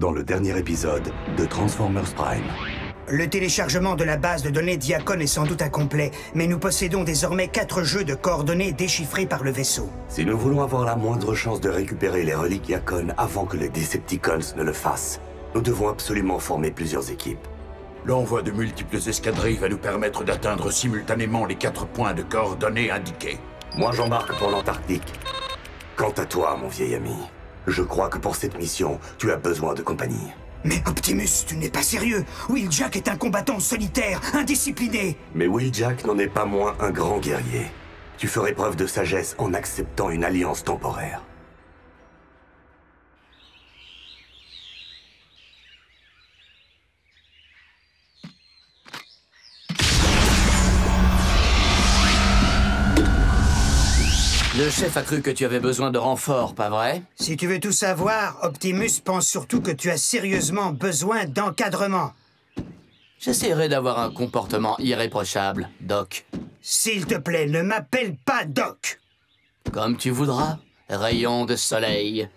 Dans le dernier épisode de Transformers Prime. Le téléchargement de la base de données Diacon est sans doute incomplet, mais nous possédons désormais 4 jeux de coordonnées déchiffrés par le vaisseau. Si nous voulons avoir la moindre chance de récupérer les reliques Diacon avant que les Decepticons ne le fassent, nous devons absolument former plusieurs équipes. L'envoi de multiples escadrilles va nous permettre d'atteindre simultanément les 4 points de coordonnées indiqués. Moi, j'embarque pour l'Antarctique. Quant à toi, mon vieil ami, je crois que pour cette mission, tu as besoin de compagnie. Mais Optimus, tu n'es pas sérieux. Wheeljack est un combattant solitaire, indiscipliné. Mais Wheeljack n'en est pas moins un grand guerrier. Tu ferais preuve de sagesse en acceptant une alliance temporaire. Le chef a cru que tu avais besoin de renfort, pas vrai? Si tu veux tout savoir, Optimus pense surtout que tu as sérieusement besoin d'encadrement. J'essaierai d'avoir un comportement irréprochable, Doc. S'il te plaît, ne m'appelle pas Doc. Comme tu voudras, rayon de soleil.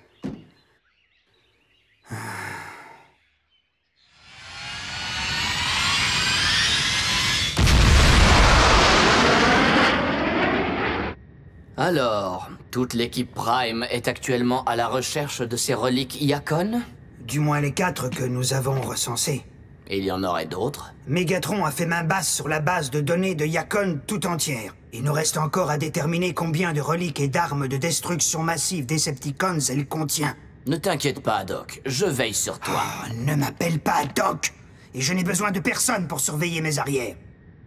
Alors, toute l'équipe Prime est actuellement à la recherche de ces reliques Iacon? Du moins les 4 que nous avons recensés. Il y en aurait d'autres? Megatron a fait main basse sur la base de données de Iacon tout entière. Il nous reste encore à déterminer combien de reliques et d'armes de destruction massive Decepticons elle contient. Ne t'inquiète pas, Doc. Je veille sur toi. Oh, ne m'appelle pas Doc. Et je n'ai besoin de personne pour surveiller mes arrières.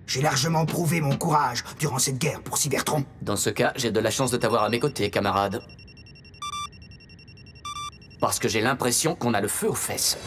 J'ai largement prouvé mon courage durant cette guerre pour Cybertron. Dans ce cas, j'ai de la chance de t'avoir à mes côtés, camarade. Parce que j'ai l'impression qu'on a le feu aux fesses.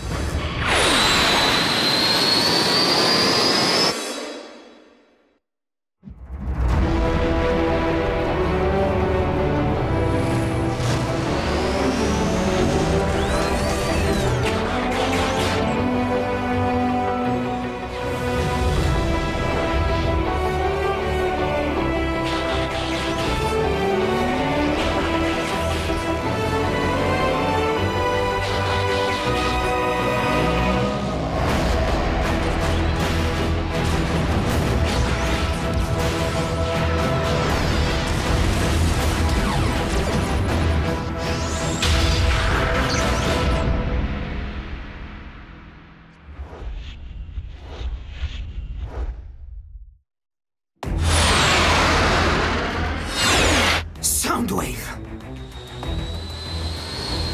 Soundwave.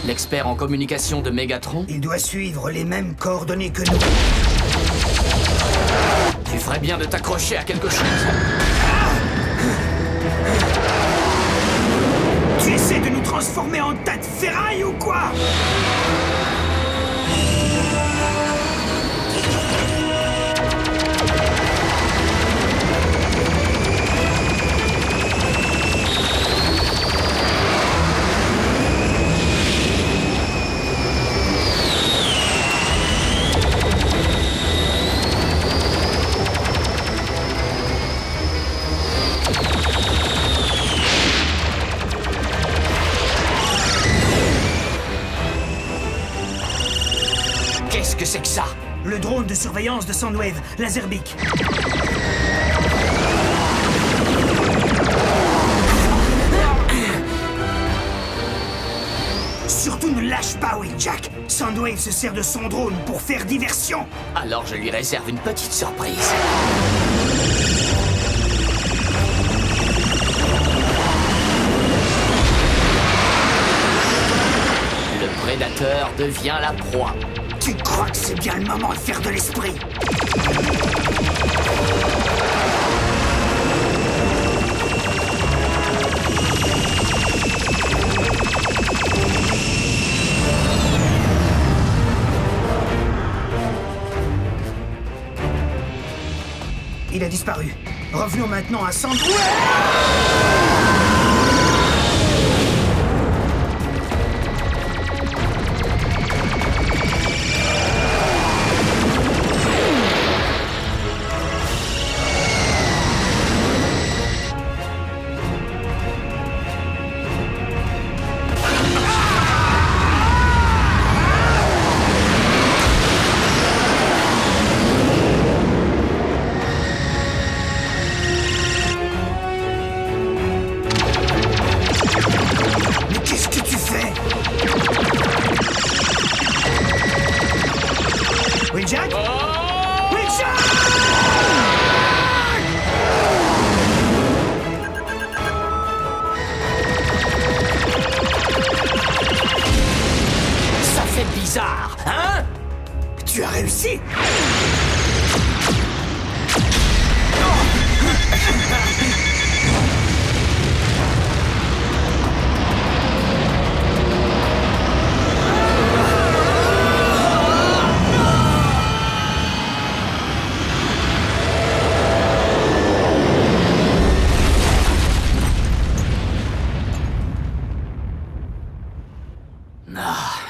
L'expert en communication de Megatron? Il doit suivre les mêmes coordonnées que nous. Tu ferais bien de t'accrocher à quelque chose. Tu essaies de nous transformer en tas de ferraille ou quoi? Qu'est-ce que c'est que ça? Le drone de surveillance de Soundwave, Laserbeak. Surtout ne lâche pas, Wheeljack. Soundwave se sert de son drone pour faire diversion. Alors je lui réserve une petite surprise. Le prédateur devient la proie. Tu crois que c'est bien le moment de faire de l'esprit? Il a disparu. Revenons maintenant à Soundwave. Wheeljack? Wheeljack! Ça fait bizarre, hein? Tu as réussi!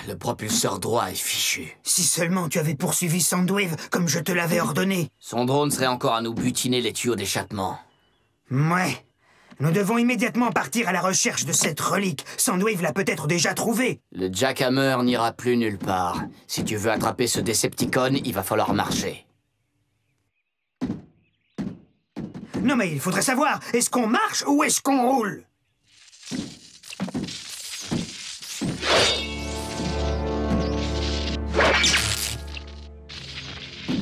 Le propulseur droit est fichu. Si seulement tu avais poursuivi Soundwave comme je te l'avais ordonné. Son drone serait encore à nous butiner les tuyaux d'échappement. Ouais. Nous devons immédiatement partir à la recherche de cette relique. Soundwave l'a peut-être déjà trouvée. Le Jackhammer n'ira plus nulle part. Si tu veux attraper ce Decepticon, il va falloir marcher. Non mais il faudrait savoir, est-ce qu'on marche ou est-ce qu'on roule?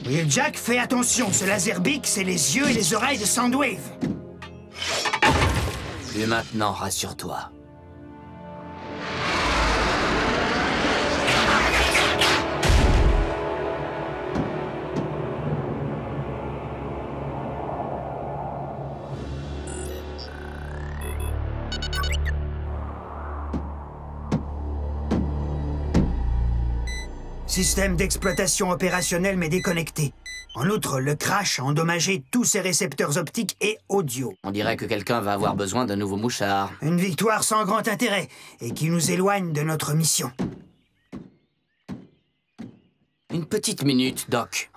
Wheeljack, fais attention, ce laser beak, c'est les yeux et les oreilles de Soundwave. Plus maintenant, rassure-toi. Système d'exploitation opérationnel mais déconnecté. En outre, le crash a endommagé tous ses récepteurs optiques et audio. On dirait que quelqu'un va avoir besoin d'un nouveau mouchard. Une victoire sans grand intérêt et qui nous éloigne de notre mission. Une petite minute, Doc.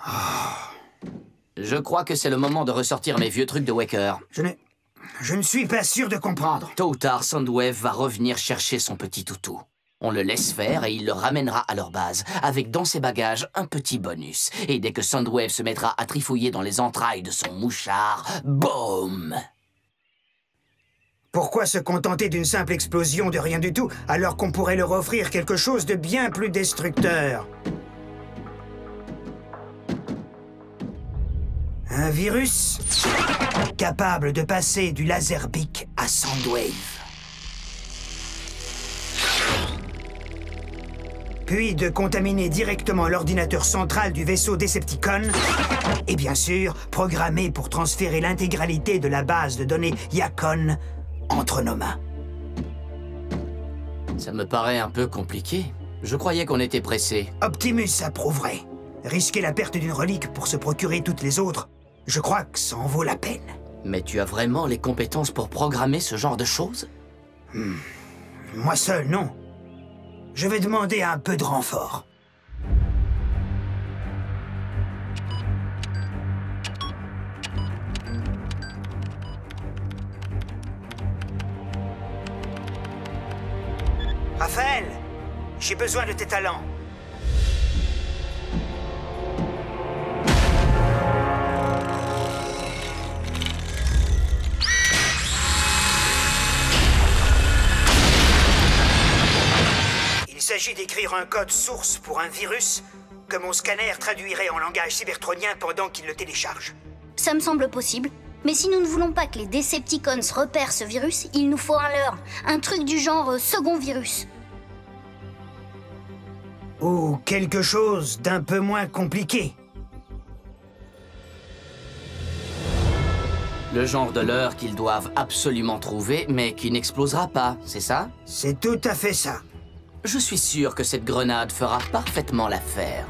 Je crois que c'est le moment de ressortir mes vieux trucs de Waker. Je ne suis pas sûr de comprendre. Tôt ou tard, Soundwave va revenir chercher son petit toutou. On le laisse faire et il le ramènera à leur base, avec dans ses bagages un petit bonus. Et dès que Soundwave se mettra à trifouiller dans les entrailles de son mouchard, boum! Pourquoi se contenter d'une simple explosion de rien du tout, alors qu'on pourrait leur offrir quelque chose de bien plus destructeur? Un virus capable de passer du laser beak à Soundwave. Puis de contaminer directement l'ordinateur central du vaisseau Decepticon, et bien sûr, programmé pour transférer l'intégralité de la base de données Yakon entre nos mains. Ça me paraît un peu compliqué. Je croyais qu'on était pressé. Optimus approuverait. Risquer la perte d'une relique pour se procurer toutes les autres, je crois que ça en vaut la peine. Mais tu as vraiment les compétences pour programmer ce genre de choses? Moi seul, non. Je vais demander un peu de renfort. Raphaël, j'ai besoin de tes talents. Il s'agit d'écrire un code source pour un virus que mon scanner traduirait en langage cybertronien pendant qu'il le télécharge. Ça me semble possible. Mais si nous ne voulons pas que les Decepticons repèrent ce virus, il nous faut un leurre. Un truc du genre second virus. Ou quelque chose d'un peu moins compliqué. Le genre de leurre qu'ils doivent absolument trouver, mais qui n'explosera pas, c'est ça? C'est tout à fait ça. Je suis sûr que cette grenade fera parfaitement l'affaire.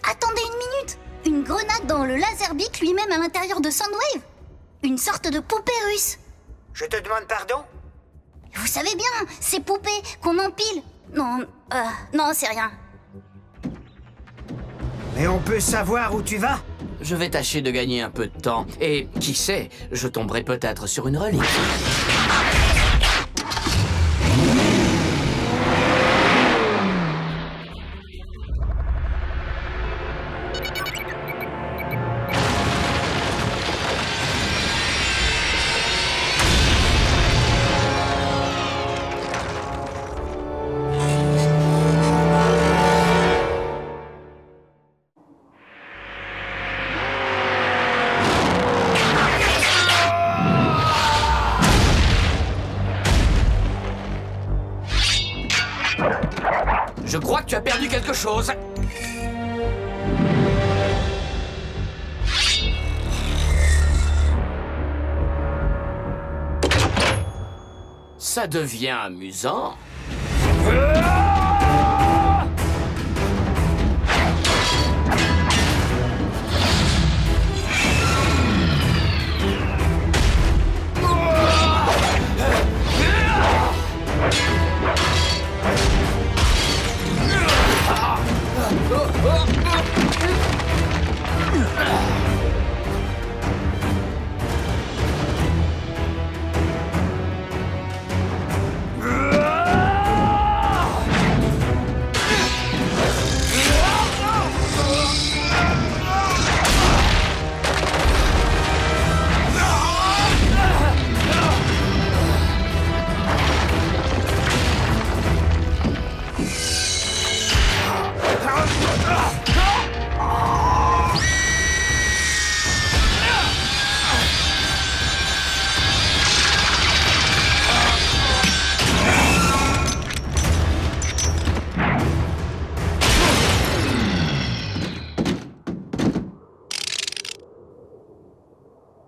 Attendez une minute! Une grenade dans le laser beak lui-même à l'intérieur de Soundwave? Une sorte de poupée russe? Je te demande pardon? Vous savez bien, ces poupées qu'on empile. Non, c'est rien. Mais on peut savoir où tu vas? Je vais tâcher de gagner un peu de temps. Et qui sait, je tomberai peut-être sur une relique. Je crois que tu as perdu quelque chose. Ça devient amusant.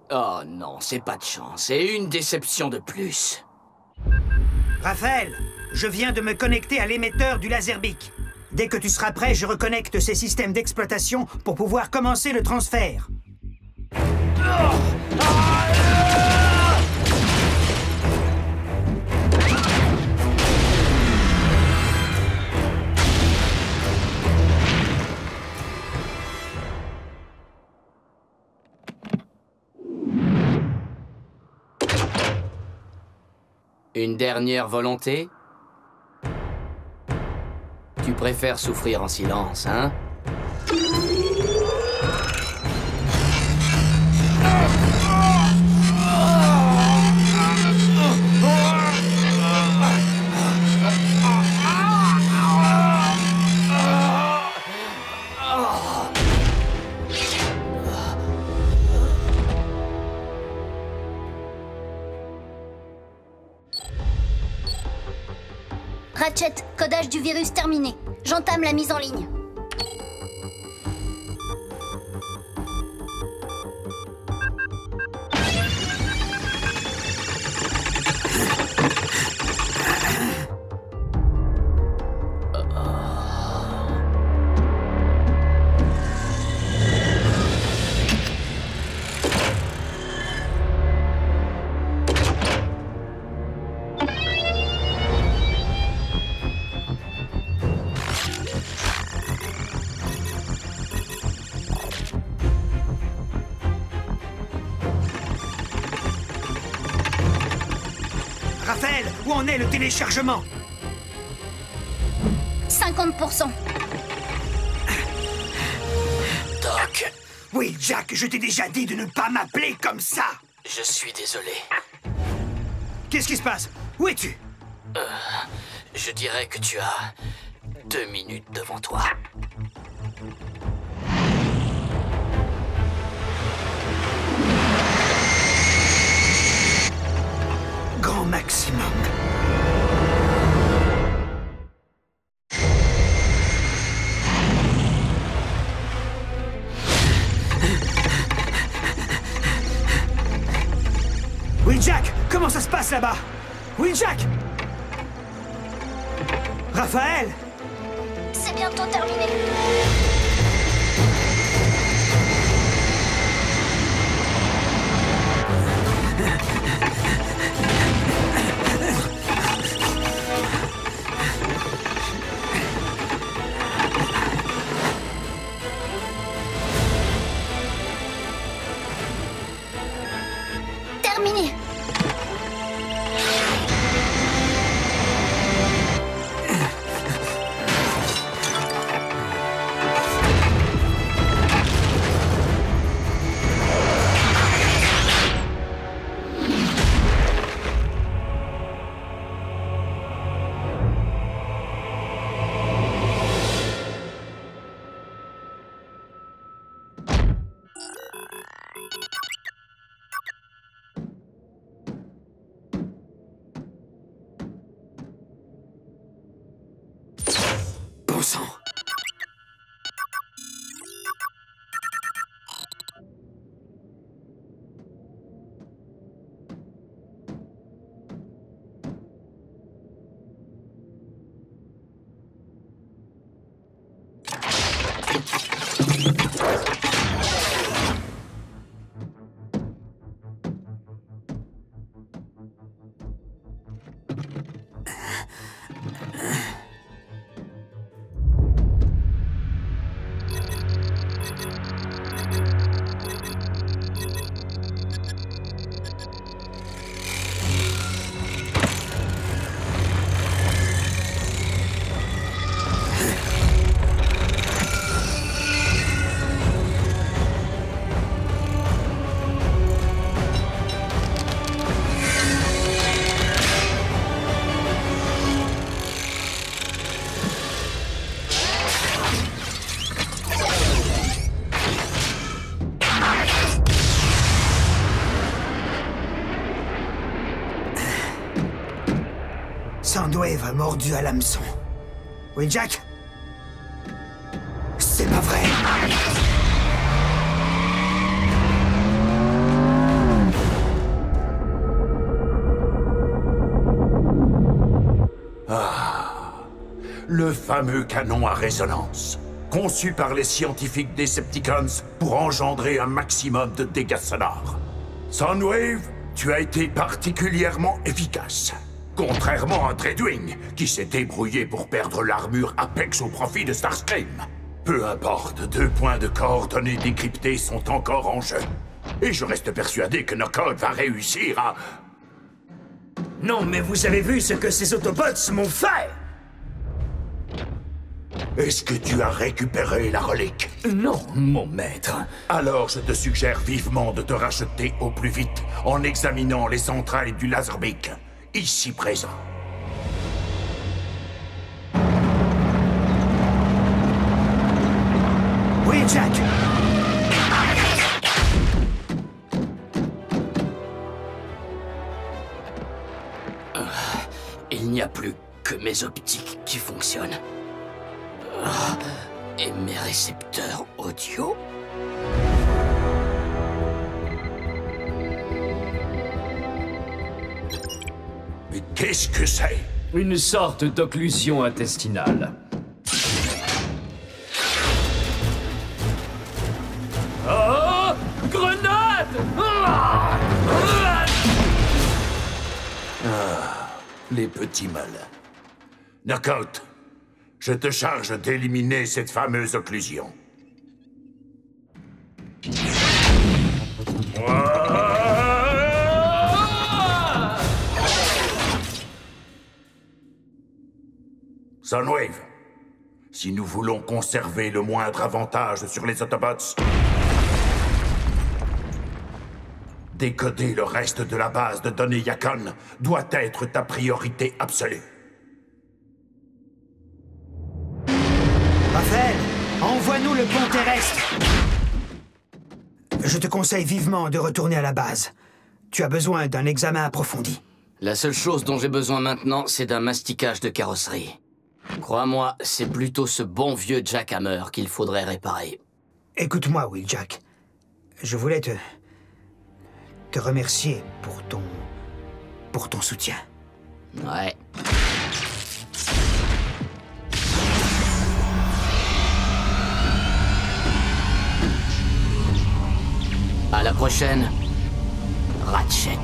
Oh non, c'est pas de chance. C'est une déception de plus. Raphaël, je viens de me connecter à l'émetteur du Laserbeak. Dès que tu seras prêt, je reconnecte ces systèmes d'exploitation pour pouvoir commencer le transfert. Une dernière volonté? Tu préfères souffrir en silence, hein? Ratchet, codage du virus terminé. J'entame la mise en ligne. Raphaël, où en est le téléchargement? 50%. Doc, Oui, Jack, je t'ai déjà dit de ne pas m'appeler comme ça. je suis désolé. Qu'est-ce qui se passe? Où es-tu? Je dirais que tu as 2 minutes devant toi. Grand maximum. Oui, Jack, comment ça se passe là-bas? Oui, Jack! Raphaël? C'est bientôt terminé. Terminé. Bon sang. Soundwave a mordu à l'hameçon. Oui, Jack? C'est pas vrai. Le fameux canon à résonance, conçu par les scientifiques Decepticons pour engendrer un maximum de dégâts sonores. Soundwave, tu as été particulièrement efficace. Contrairement à Dreadwing, qui s'est débrouillé pour perdre l'armure Apex au profit de Starscream. Peu importe, 2 points de coordonnées décryptées sont encore en jeu. Et je reste persuadé que Knockout va réussir à... Non, mais vous avez vu ce que ces Autobots m'ont fait? Est-ce que tu as récupéré la relique? Non, mon maître. Alors je te suggère vivement de te racheter au plus vite en examinant les entrailles du Laserbeak, ici présent. Oui, Jack. Il n'y a plus que mes optiques qui fonctionnent. Et mes récepteurs audio? Mais qu'est-ce que c'est? Une sorte d'occlusion intestinale. Oh! Grenade! Les petits malins. Knockout, je te charge d'éliminer cette fameuse occlusion. Soundwave, si nous voulons conserver le moindre avantage sur les Autobots, décoder le reste de la base de données Yacon doit être ta priorité absolue. Raphaël, envoie-nous le pont terrestre. Je te conseille vivement de retourner à la base. Tu as besoin d'un examen approfondi. La seule chose dont j'ai besoin maintenant, c'est d'un masticage de carrosserie. Crois-moi, c'est plutôt ce bon vieux Jack Hammer qu'il faudrait réparer. Écoute-moi, Will Jack. Je voulais te remercier pour ton soutien. Ouais. À la prochaine, Ratchet.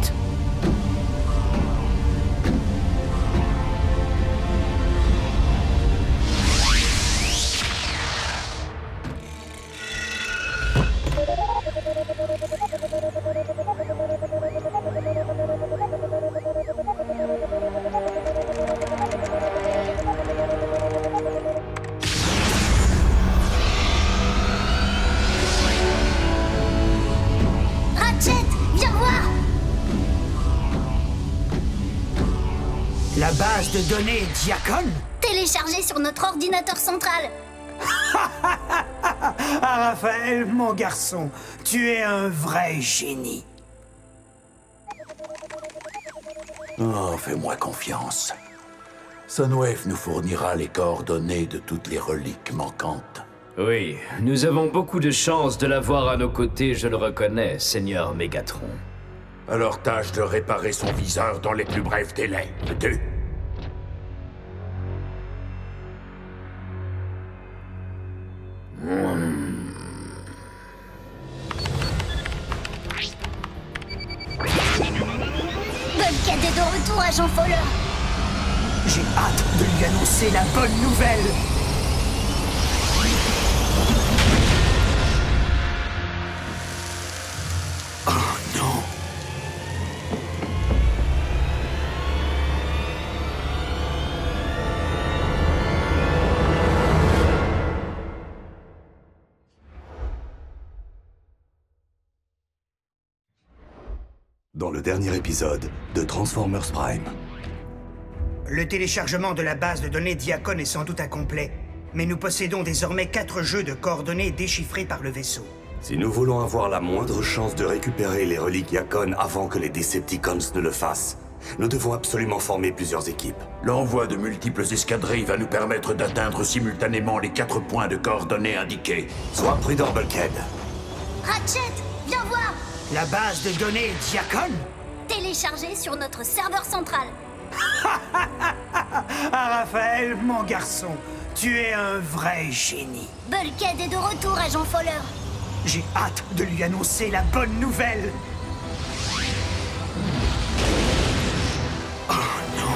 La base de données Diacon? Téléchargée sur notre ordinateur central. Ah, Raphaël, mon garçon, tu es un vrai génie. Oh, fais-moi confiance. Sunwave nous fournira les coordonnées de toutes les reliques manquantes. Oui, nous avons beaucoup de chance de l'avoir à nos côtés, je le reconnais, Seigneur Mégatron. Alors tâche de réparer son viseur dans les plus brefs délais, veux-tu? Bulkhead est de retour, agent Fowler. J'ai hâte de lui annoncer la bonne nouvelle. Oh non. Dans le dernier épisode de Transformers Prime. Le téléchargement de la base de données Diacon est sans doute incomplet, mais nous possédons désormais 4 jeux de coordonnées déchiffrés par le vaisseau. Si nous voulons avoir la moindre chance de récupérer les reliques Diacon avant que les Decepticons ne le fassent, nous devons absolument former plusieurs équipes. L'envoi de multiples escadrilles va nous permettre d'atteindre simultanément les 4 points de coordonnées indiqués. Sois prudent, Bulkhead. Ratchet, viens voir. La base de données Diacon? Téléchargée sur notre serveur central. Ah, Raphaël, mon garçon, tu es un vrai génie. Bulkhead est de retour, agent Fowler. J'ai hâte de lui annoncer la bonne nouvelle. Oh non.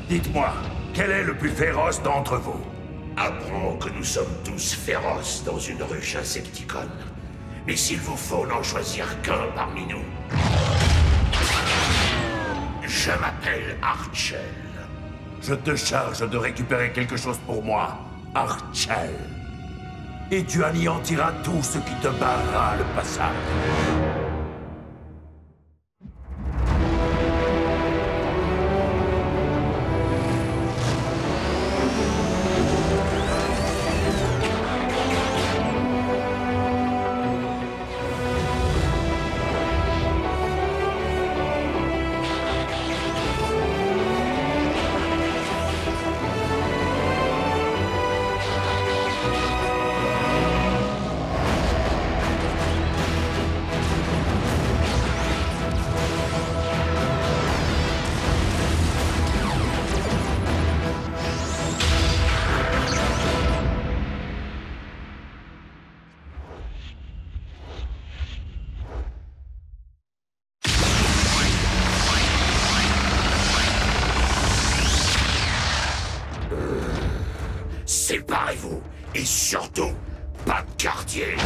Dites-moi, quel est le plus féroce d'entre vous? Apprends que nous sommes tous féroces dans une ruche insecticone. Mais s'il vous faut n'en choisir qu'un parmi nous. Je m'appelle Archel. Je te charge de récupérer quelque chose pour moi, Archel. Et tu anéantiras tout ce qui te barrera le passage. Séparez-vous, et surtout, pas de quartier.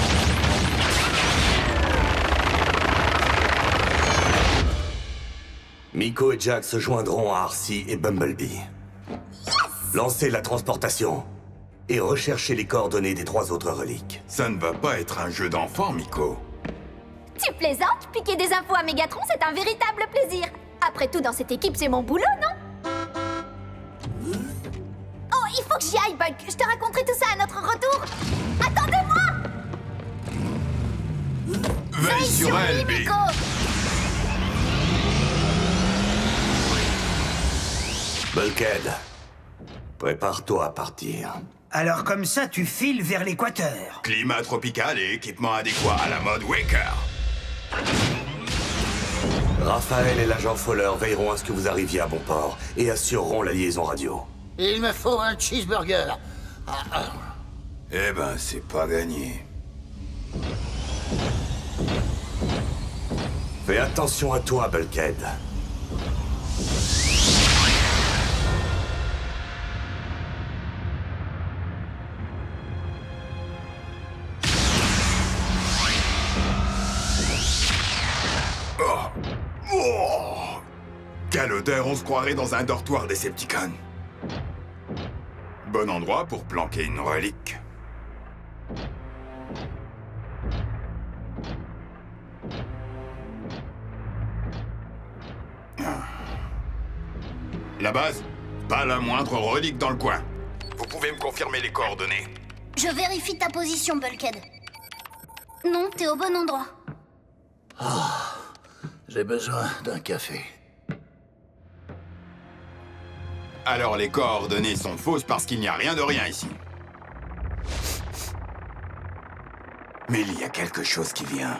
Miko et Jack se joindront à Arcee et Bumblebee. Lancez la transportation et recherchez les coordonnées des 3 autres reliques. Ça ne va pas être un jeu d'enfant, Miko. Tu plaisantes? Piquer des infos à Mégatron, c'est un véritable plaisir. Après tout, dans cette équipe, c'est mon boulot, non? Oh, il faut que j'y aille, Bulk. Je te raconterai tout ça à notre retour. Attendez-moi! Veille sur elle, Bee. Miko. Bulkhead, prépare-toi à partir. Alors comme ça, tu files vers l'équateur. Climat tropical et équipement adéquat à la mode Waker. Raphaël et l'agent Fowler veilleront à ce que vous arriviez à bon port et assureront la liaison radio. Il me faut un cheeseburger. Eh ben, c'est pas gagné. Fais attention à toi, Bulkhead. Oh! Quelle odeur, on se croirait dans un dortoir Decepticon. Bon endroit pour planquer une relique. la base? Pas la moindre relique dans le coin. Vous pouvez me confirmer les coordonnées? Je vérifie ta position, Bulkhead. Non, t'es au bon endroit. J'ai besoin d'un café. Alors les coordonnées sont fausses parce qu'il n'y a rien de rien ici. Mais il y a quelque chose qui vient.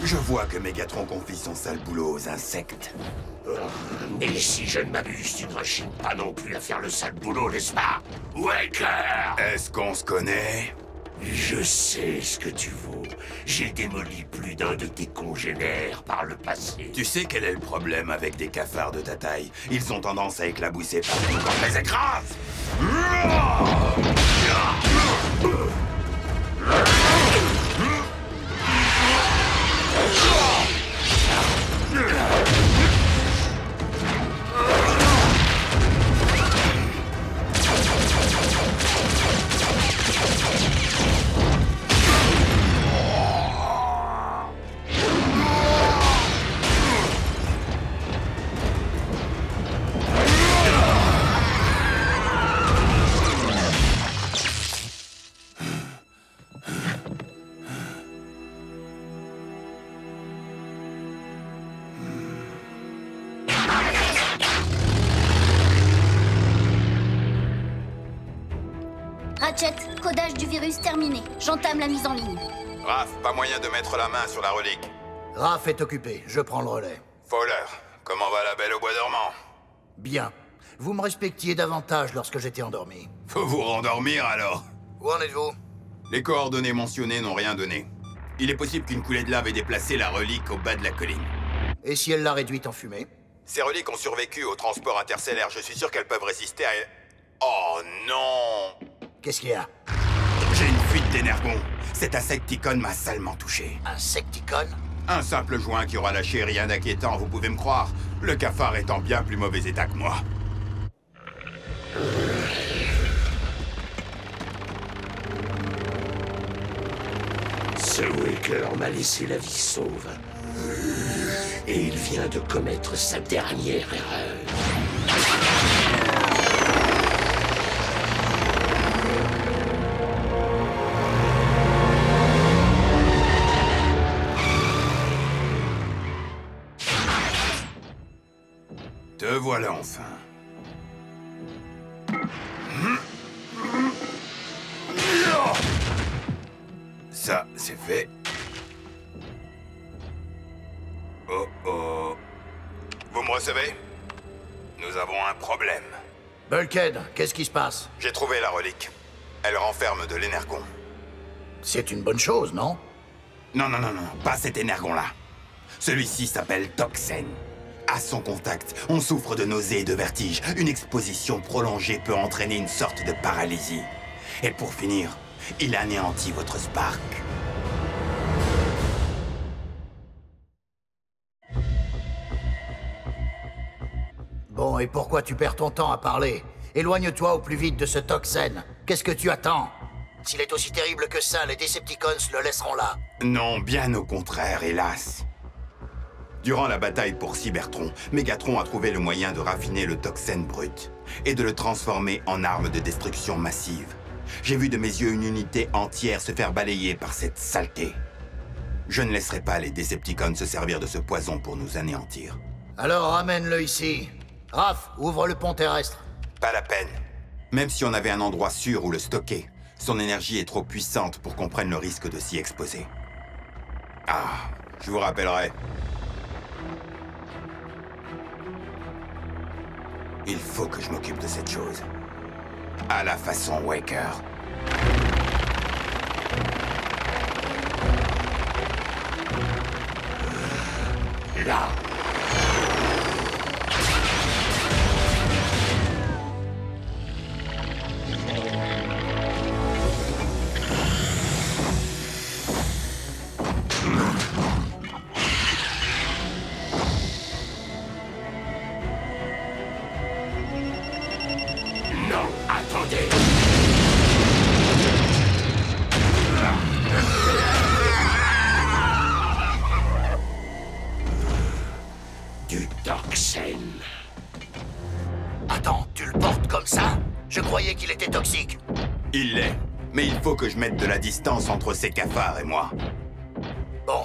Je vois que Megatron confie son sale boulot aux insectes. Mais si je ne m'abuse, tu ne rechignes pas non plus à faire le sale boulot, n'est-ce pas, Waker? Est-ce qu'on se connaît? Je sais ce que tu vaux. J'ai démoli plus d'un de tes congénères par le passé. Tu sais quel est le problème avec des cafards de ta taille? Ils ont tendance à éclabousser partout quand on les écrase! Ratchet, codage du virus terminé. J'entame la mise en ligne. Raph, pas moyen de mettre la main sur la relique. Raph est occupé, je prends le relais. Fowler, comment va la belle au bois dormant? Bien. Vous me respectiez davantage lorsque j'étais endormi. Faut vous rendormir alors. Où en êtes-vous? Les coordonnées mentionnées n'ont rien donné. Il est possible qu'une coulée de lave ait déplacé la relique au bas de la colline. Et si elle l'a réduite en fumée? Ces reliques ont survécu au transport interstellaire. Je suis sûr qu'elles peuvent résister à... Oh non! Qu'est-ce qu'il y a? J'ai une fuite d'énergon. Cet insecticon m'a salement touché. Insecticon? Un simple joint qui aura lâché, rien d'inquiétant, vous pouvez me croire. Le cafard est en bien plus mauvais état que moi. Ce Waker m'a laissé la vie sauve. Et il vient de commettre sa dernière erreur. Te voilà enfin. Ça, c'est fait. Oh oh. Vous me recevez? Nous avons un problème. Bulkhead, qu'est-ce qui se passe? J'ai trouvé la relique. Elle renferme de l'énergon. C'est une bonne chose, non? Non, pas cet énergon-là. Celui-ci s'appelle Toxen. À son contact, on souffre de nausées et de vertiges. Une exposition prolongée peut entraîner une sorte de paralysie. Et pour finir, il anéantit votre Spark. Bon, et pourquoi tu perds ton temps à parler? Éloigne-toi au plus vite de ce Toxen. Qu'est-ce que tu attends? S'il est aussi terrible que ça, les Decepticons le laisseront là. Non, bien au contraire, hélas. Durant la bataille pour Cybertron, Megatron a trouvé le moyen de raffiner le Toxen brut et de le transformer en arme de destruction massive. J'ai vu de mes yeux une unité entière se faire balayer par cette saleté. Je ne laisserai pas les Decepticons se servir de ce poison pour nous anéantir. Alors ramène-le ici. Raph, ouvre le pont terrestre. Pas la peine. Même si on avait un endroit sûr où le stocker, son énergie est trop puissante pour qu'on prenne le risque de s'y exposer. Ah, je vous rappellerai. Il faut que je m'occupe de cette chose. À la façon Waker. Là. du toxène. Attends, tu le portes comme ça? Je croyais qu'il était toxique. Il l'est. Mais il faut que je mette de la distance entre ces cafards et moi. Bon,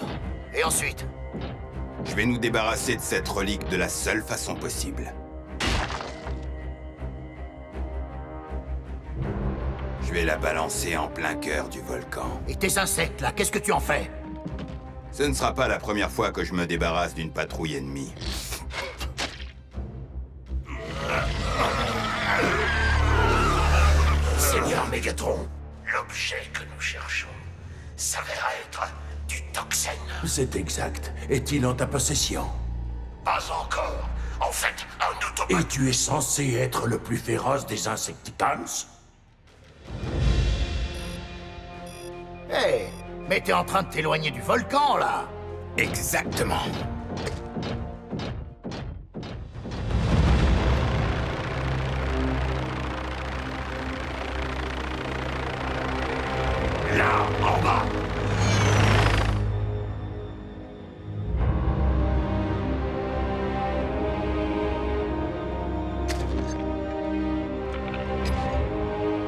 et ensuite? Je vais nous débarrasser de cette relique de la seule façon possible. Je vais la balancer en plein cœur du volcan. Et tes insectes, là, qu'est-ce que tu en fais? Ce ne sera pas la première fois que je me débarrasse d'une patrouille ennemie. Seigneur Mégatron, l'objet que nous cherchons s'avéra être du toxène. C'est exact. Est-il en ta possession? Pas encore. En fait, un automate... Et tu es censé être le plus féroce des Insecticons? Hé, mais t'es en train de t'éloigner du volcan, là! Exactement. Là, en bas.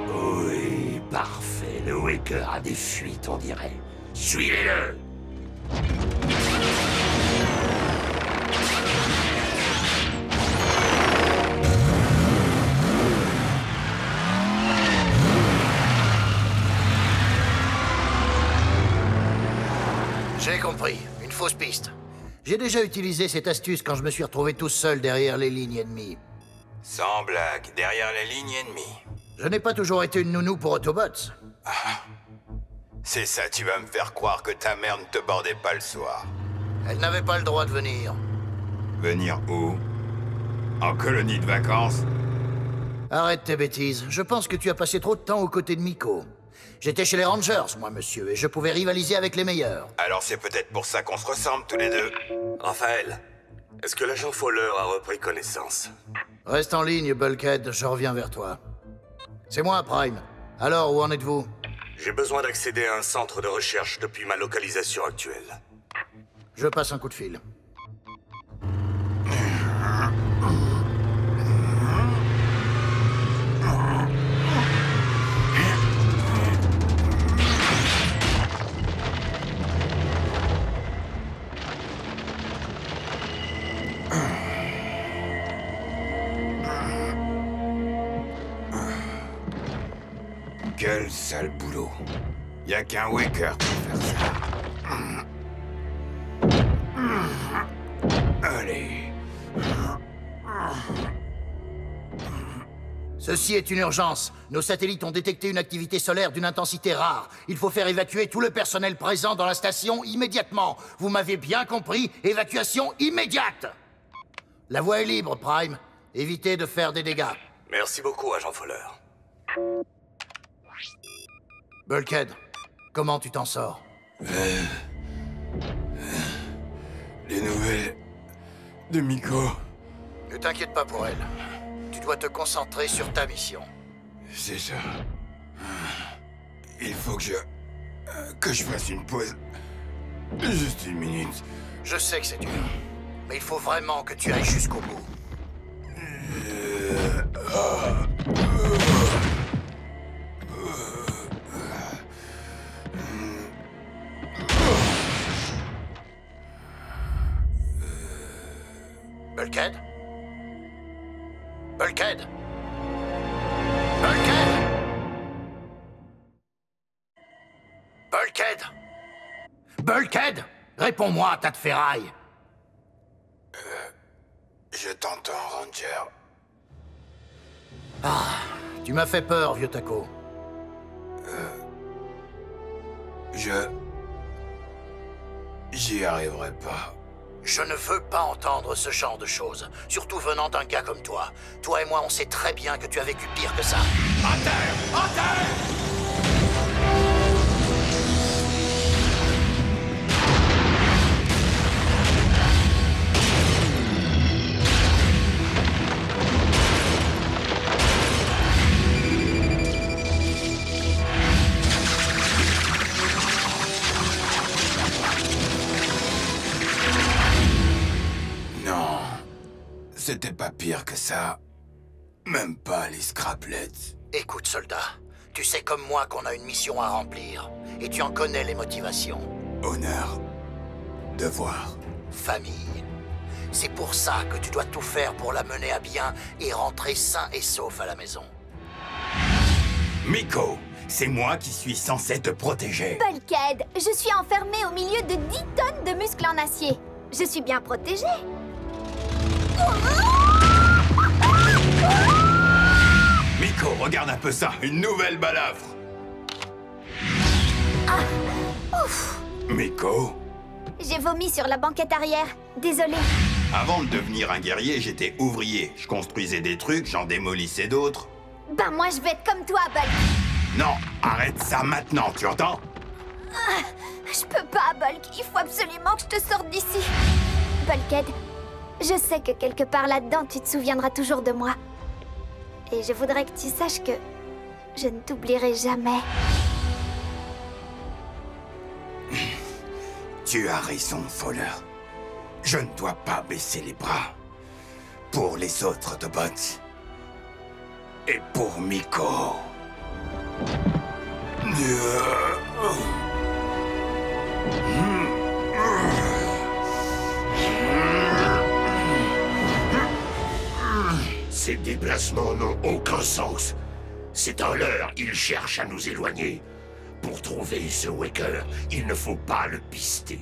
Oui, parfait. Le Waker a des fuites, on dirait. Suivez-le! J'ai compris. Une fausse piste. J'ai déjà utilisé cette astuce quand je me suis retrouvé tout seul derrière les lignes ennemies. Sans blague, derrière les lignes ennemies. Je n'ai pas toujours été une nounou pour Autobots. C'est ça, tu vas me faire croire que ta mère ne te bordait pas le soir. Elle n'avait pas le droit de venir. Venir où? En colonie de vacances? Arrête tes bêtises. Je pense que tu as passé trop de temps aux côtés de Miko. J'étais chez les Rangers, moi, monsieur, et je pouvais rivaliser avec les meilleurs. Alors c'est peut-être pour ça qu'on se ressemble tous les deux. Raphaël, est-ce que l'agent Fowler a repris connaissance? Reste en ligne, Bulkhead, je reviens vers toi. C'est moi, Prime. Alors, où en êtes-vous? J'ai besoin d'accéder à un centre de recherche depuis ma localisation actuelle. Je passe un coup de fil. Quel sale boulot. Y a qu'un Waker pour faire ça. Allez. Ceci est une urgence. Nos satellites ont détecté une activité solaire d'une intensité rare. Il faut faire évacuer tout le personnel présent dans la station immédiatement. Vous m'avez bien compris, évacuation immédiate! La voie est libre, Prime. Évitez de faire des dégâts. Merci beaucoup, agent Fowler. Bulkhead, comment tu t'en sors? Les nouvelles de Miko. Ne t'inquiète pas pour elle. Tu dois te concentrer sur ta mission. C'est ça. Il faut que je fasse une pause. Juste une minute. Je sais que c'est dur, mais il faut vraiment que tu ailles jusqu'au bout. Bulkhead? Bulkhead? Bulkhead? Bulkhead? Bulkhead? Réponds-moi, tas de ferraille! Je t'entends, Ranger. Ah, tu m'as fait peur, vieux taco. J'y arriverai pas. Je ne veux pas entendre ce genre de choses, surtout venant d'un gars comme toi. Toi et moi, on sait très bien que tu as vécu pire que ça. À terre! À terre! Non. C'était pas pire que ça. Même pas les Scraplets. Écoute, soldat, tu sais comme moi qu'on a une mission à remplir, et tu en connais les motivations. Honneur. Devoir. Famille. C'est pour ça que tu dois tout faire pour la mener à bien et rentrer sain et sauf à la maison. Miko, c'est moi qui suis censé te protéger. Bulkhead, je suis enfermé au milieu de 10 tonnes de muscles en acier. Je suis bien protégée. Miko, regarde un peu ça, une nouvelle balafre. Ouf. Miko? J'ai vomi sur la banquette arrière. Désolée. Avant de devenir un guerrier, j'étais ouvrier. Je construisais des trucs, j'en démolissais d'autres. Ben moi, je vais être comme toi, Bulk. Non, arrête ça maintenant, tu entends? Je peux pas, Bulk. Il faut absolument que je te sorte d'ici. Bulkhead, je sais que quelque part là-dedans, tu te souviendras toujours de moi. Et je voudrais que tu saches que je ne t'oublierai jamais. Tu as raison, Fowler. Je ne dois pas baisser les bras. Pour les autres Autobots. Et pour Miko. Ces déplacements n'ont aucun sens. C'est un leurre, il cherche à nous éloigner. Pour trouver ce Waker, il ne faut pas le pister.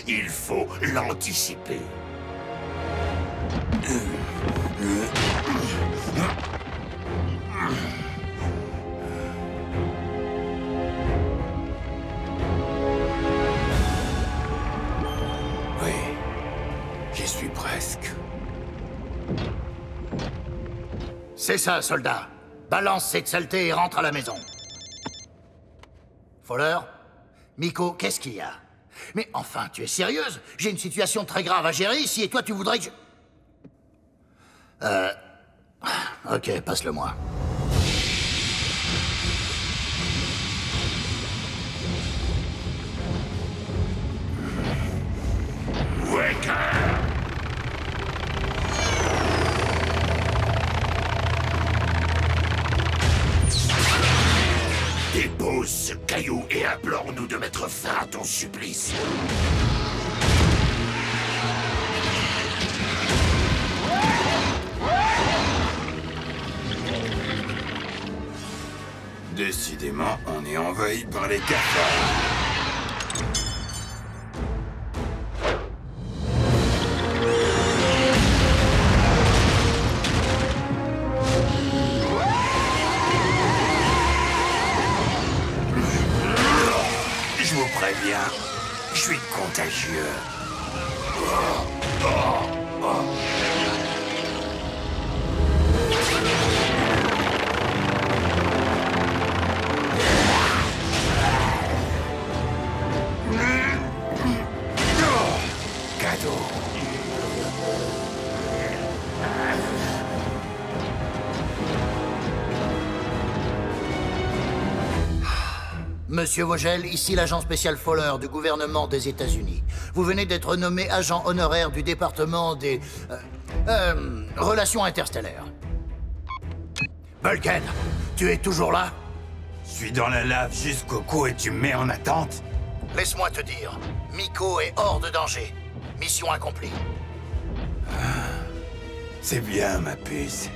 Il faut l'anticiper. Oui, j'y suis presque. C'est ça, soldat. Balance cette saleté et rentre à la maison. Fowler? Miko, qu'est-ce qu'il y a? Mais enfin, tu es sérieuse? J'ai une situation très grave à gérer ici et toi tu voudrais que je... Ok, passe-le-moi. Waker! Dépose ce caillou et implore-nous de mettre fin à ton supplice. Décidément, on est envahi par les cafards. Je vous préviens, je suis contagieux. Cadeau. Monsieur Vogel, ici l'agent spécial Fowler du gouvernement des États-Unis. Vous venez d'être nommé agent honoraire du département des... Relations interstellaires. Bulkhead, tu es toujours là? Je suis dans la lave jusqu'au cou et tu me mets en attente? Laisse-moi te dire, Miko est hors de danger. Mission accomplie. C'est bien, ma puce.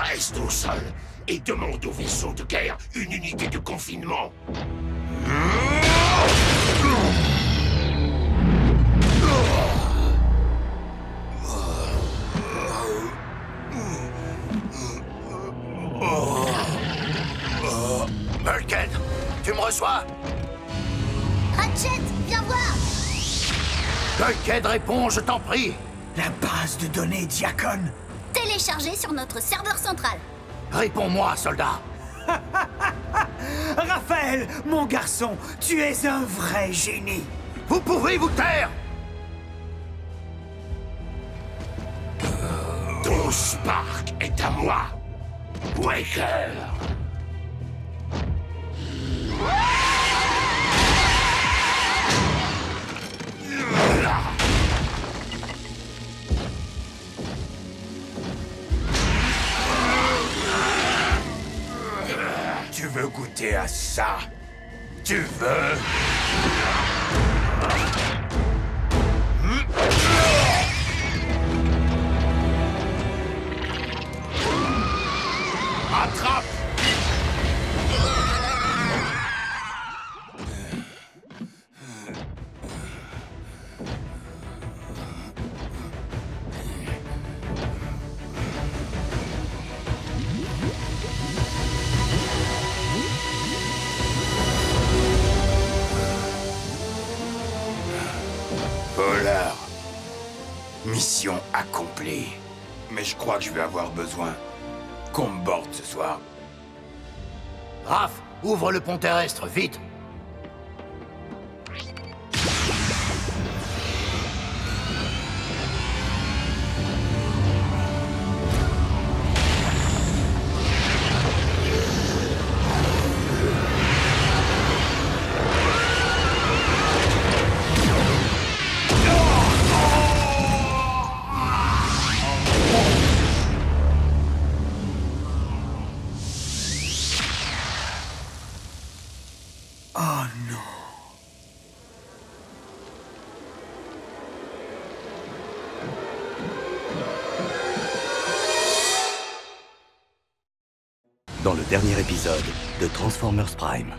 Reste au sol et demande au vaisseau de guerre une unité de confinement. Bulkhead, tu me reçois? Ratchet, viens voir. Bulkhead, réponds, je t'en prie. La base de données Diacon. Téléchargé sur notre serveur central. Réponds-moi, soldat. Raphaël, mon garçon, tu es un vrai génie. Vous pouvez vous taire! Ton Spark est à moi, Waker. Tu veux goûter à ça? Tu veux? Attrape! Voleur. Mission accomplie. Mais je crois que je vais avoir besoin qu'on me borde ce soir. Raph, ouvre le pont terrestre, vite! Oh non. Dans le dernier épisode de Transformers Prime.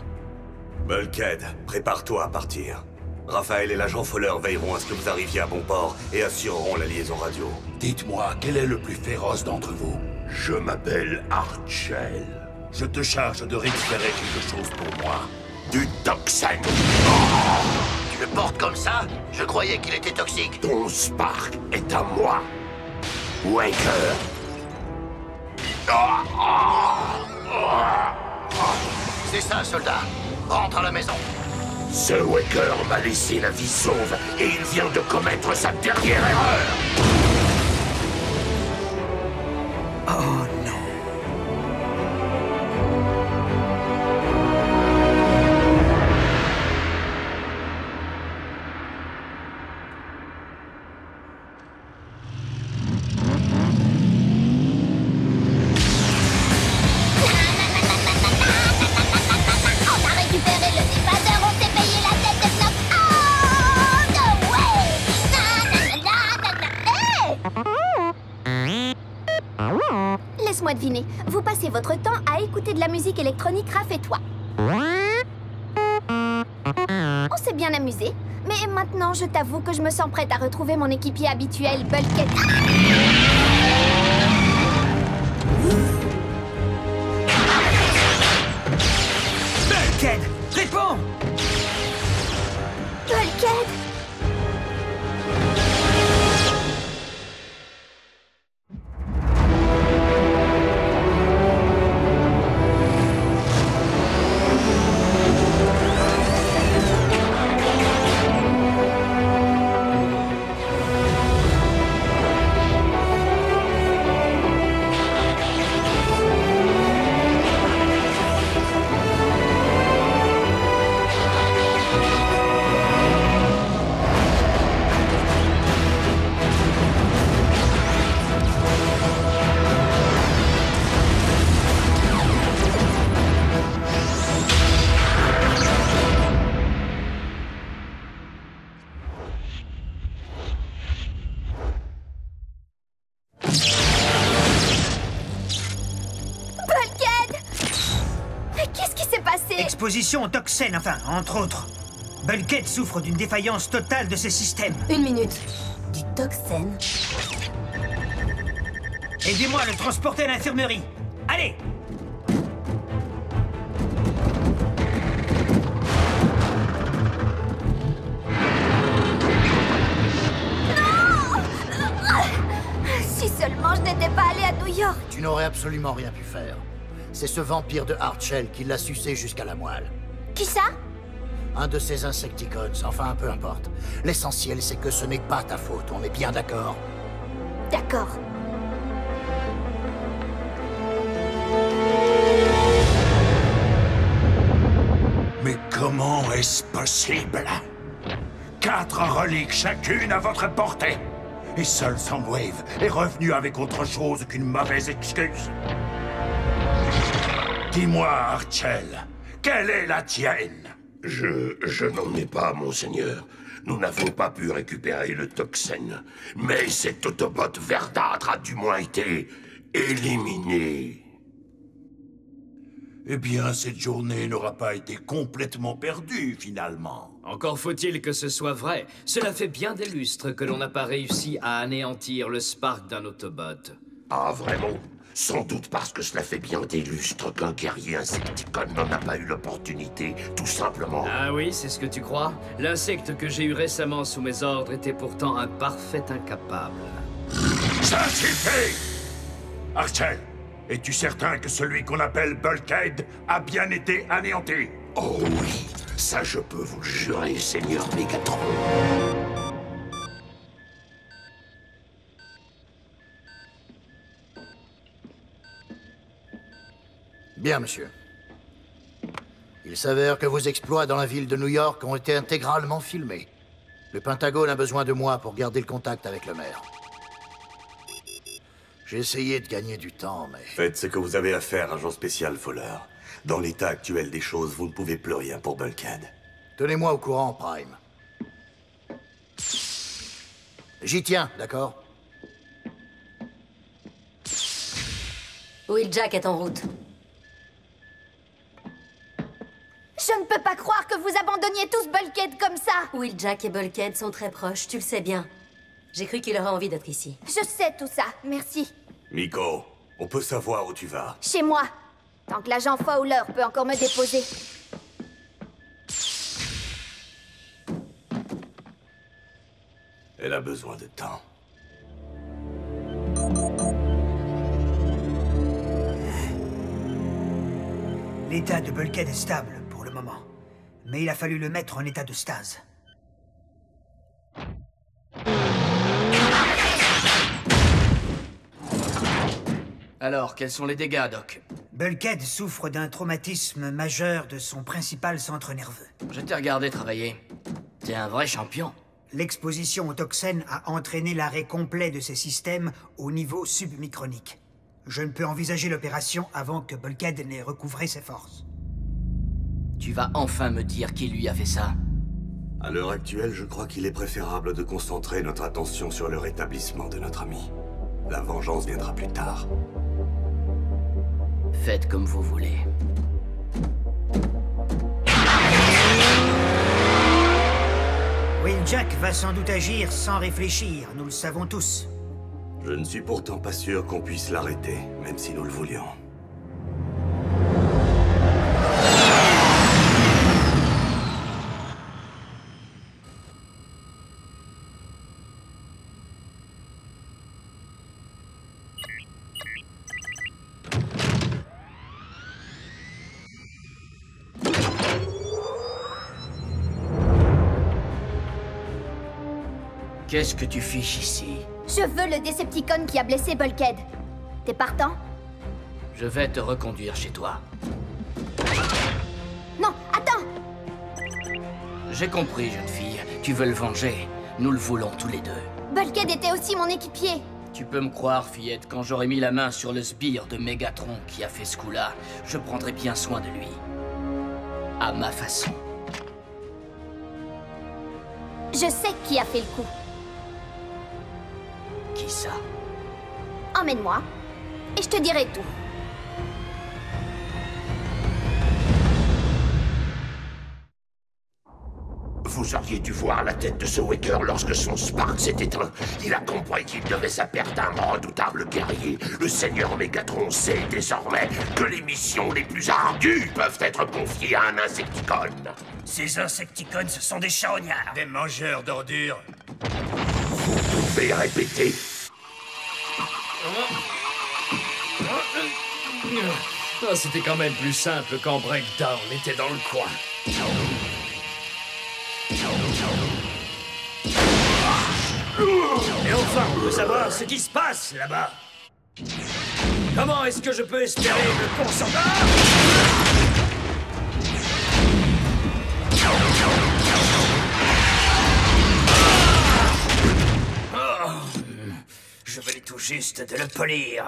Bulkhead, prépare-toi à partir. Raphaël et l'agent Fowler veilleront à ce que vous arriviez à bon port et assureront la liaison radio. Dites-moi, quel est le plus féroce d'entre vous? Je m'appelle Archel. Je te charge de récupérer quelque chose pour moi. Du toxin. Tu le portes comme ça? Je croyais qu'il était toxique. Ton Spark est à moi, Waker. C'est ça, soldat. Rentre à la maison. Ce Waker m'a laissé la vie sauve et il vient de commettre sa dernière erreur. Oh non. On a récupéré le diffuseur, on s'est payé la tête de bloc. Oh, no way! Laisse-moi deviner. Vous passez votre temps à écouter de la musique électronique, Raph et toi. On s'est bien amusé. Mais maintenant, je t'avoue que je me sens prête à retrouver mon équipier habituel, Bulkhead. Bulkhead, réponds! Bulkhead! Exposition au toxène, enfin, entre autres. Bulkhead souffre d'une défaillance totale de ses systèmes. Une minute. Du toxène? Aidez-moi à le transporter à l'infirmerie. Allez! Si seulement je n'étais pas allée à New York. Tu n'aurais absolument rien pu faire. C'est ce vampire de Hardshell qui l'a sucé jusqu'à la moelle. Qui ça? Un de ces Insecticons, enfin peu importe. L'essentiel, c'est que ce n'est pas ta faute, on est bien d'accord? D'accord. Mais comment est-ce possible? 4 reliques chacune à votre portée. Et seul Soundwave est revenu avec autre chose qu'une mauvaise excuse. Dis-moi, Hardshell, quelle est la tienne? Je n'en ai pas, monseigneur. Nous n'avons pas pu récupérer le toxène. Mais cet Autobot verdâtre a du moins été éliminé. Eh bien, cette journée n'aura pas été complètement perdue, finalement. Encore faut-il que ce soit vrai. Cela fait bien des lustres que l'on n'a pas réussi à anéantir le Spark d'un Autobot. Ah, vraiment? Sans doute parce que cela fait bien des lustres qu'un guerrier Insecticon n'en a pas eu l'opportunité, tout simplement. Ah oui, c'est ce que tu crois? L'insecte que j'ai eu récemment sous mes ordres était pourtant un parfait incapable. Ça suffit! Hardshell, es-tu certain que celui qu'on appelle Bulkhead a bien été anéanti? Oh oui, ça je peux vous le jurer, Seigneur Megatron. Bien, monsieur. Il s'avère que vos exploits dans la ville de New York ont été intégralement filmés. Le Pentagone a besoin de moi pour garder le contact avec le maire. J'ai essayé de gagner du temps, mais... Faites ce que vous avez à faire, agent spécial Fowler. Dans l'état actuel des choses, vous ne pouvez plus rien pour Bulkhead. Tenez-moi au courant, Prime. J'y tiens, d'accord? Wheeljack est en route. Je ne peux pas croire que vous abandonniez tous Bulkhead comme ça. Wheeljack et Bulkhead sont très proches, tu le sais bien. J'ai cru qu'il aurait envie d'être ici. Je sais tout ça, merci. Miko, on peut savoir où tu vas. Chez moi. Tant que l'agent Fowler peut encore me déposer. Elle a besoin de temps. L'état de Bulkhead est stable pour le moment. Mais il a fallu le mettre en état de stase. Alors, quels sont les dégâts, Doc? Bulkhead souffre d'un traumatisme majeur de son principal centre nerveux. Je t'ai regardé travailler. T'es un vrai champion. L'exposition au toxène a entraîné l'arrêt complet de ses systèmes au niveau submicronique. Je ne peux envisager l'opération avant que Bulkhead n'ait recouvré ses forces. Tu vas enfin me dire qui lui a fait ça? À l'heure actuelle, je crois qu'il est préférable de concentrer notre attention sur le rétablissement de notre ami. La vengeance viendra plus tard. Faites comme vous voulez. Wheeljack va sans doute agir sans réfléchir, nous le savons tous. Je ne suis pourtant pas sûr qu'on puisse l'arrêter, même si nous le voulions. Qu'est-ce que tu fiches ici? Je veux le Decepticon qui a blessé Bulkhead. T'es partant? Je vais te reconduire chez toi. Non, attends! J'ai compris, jeune fille. Tu veux le venger. Nous le voulons tous les deux. Bulkhead était aussi mon équipier. Tu peux me croire, fillette, quand j'aurai mis la main sur le sbire de Megatron qui a fait ce coup-là, je prendrai bien soin de lui. À ma façon. Je sais qui a fait le coup. Qui ça? Emmène-moi, et je te dirai tout. Vous auriez dû voir la tête de ce Waker lorsque son Spark s'est éteint. Il a compris qu'il devait sa perte à un redoutable guerrier. Le Seigneur Megatron sait désormais que les missions les plus ardues peuvent être confiées à un Insecticon. Ces Insecticons sont des charognards. Des mangeurs d'ordures. Vous pouvez répéter. Oh, c'était quand même plus simple quand Breakdown était dans le coin. Et enfin, on peut savoir ce qui se passe là-bas. Comment est-ce que je peux espérer me concentrer? Oh, je vais tout juste de le polir.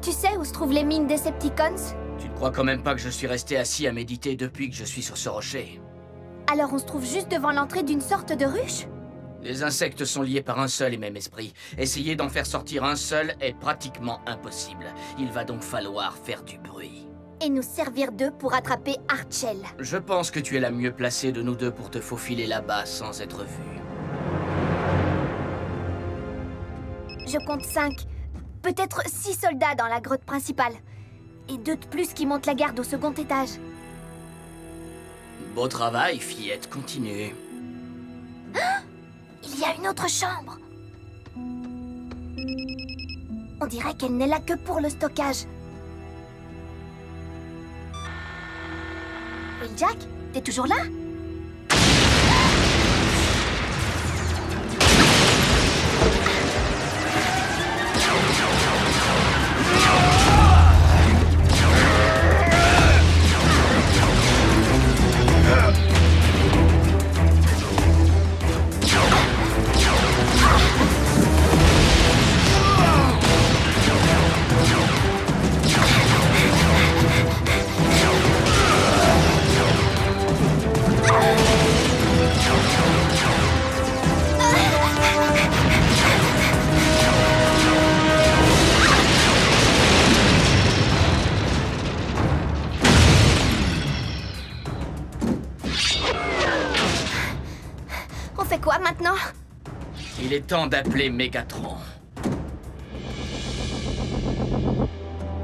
Tu sais où se trouvent les mines Decepticons? Tu ne crois quand même pas que je suis resté assis à méditer depuis que je suis sur ce rocher? Alors on se trouve juste devant l'entrée d'une sorte de ruche? Les insectes sont liés par un seul et même esprit. Essayer d'en faire sortir un seul est pratiquement impossible. Il va donc falloir faire du bruit. Et nous servir d'eux pour attraper Archel. Je pense que tu es la mieux placée de nous deux pour te faufiler là-bas sans être vue. Je compte 5, peut-être 6 soldats dans la grotte principale. Et 2 de plus qui montent la garde au second étage. Beau travail, fillette, continue. Ah! Il y a une autre chambre. On dirait qu'elle n'est là que pour le stockage. Jack, t'es toujours là? On fait quoi maintenant? Il est temps d'appeler Megatron.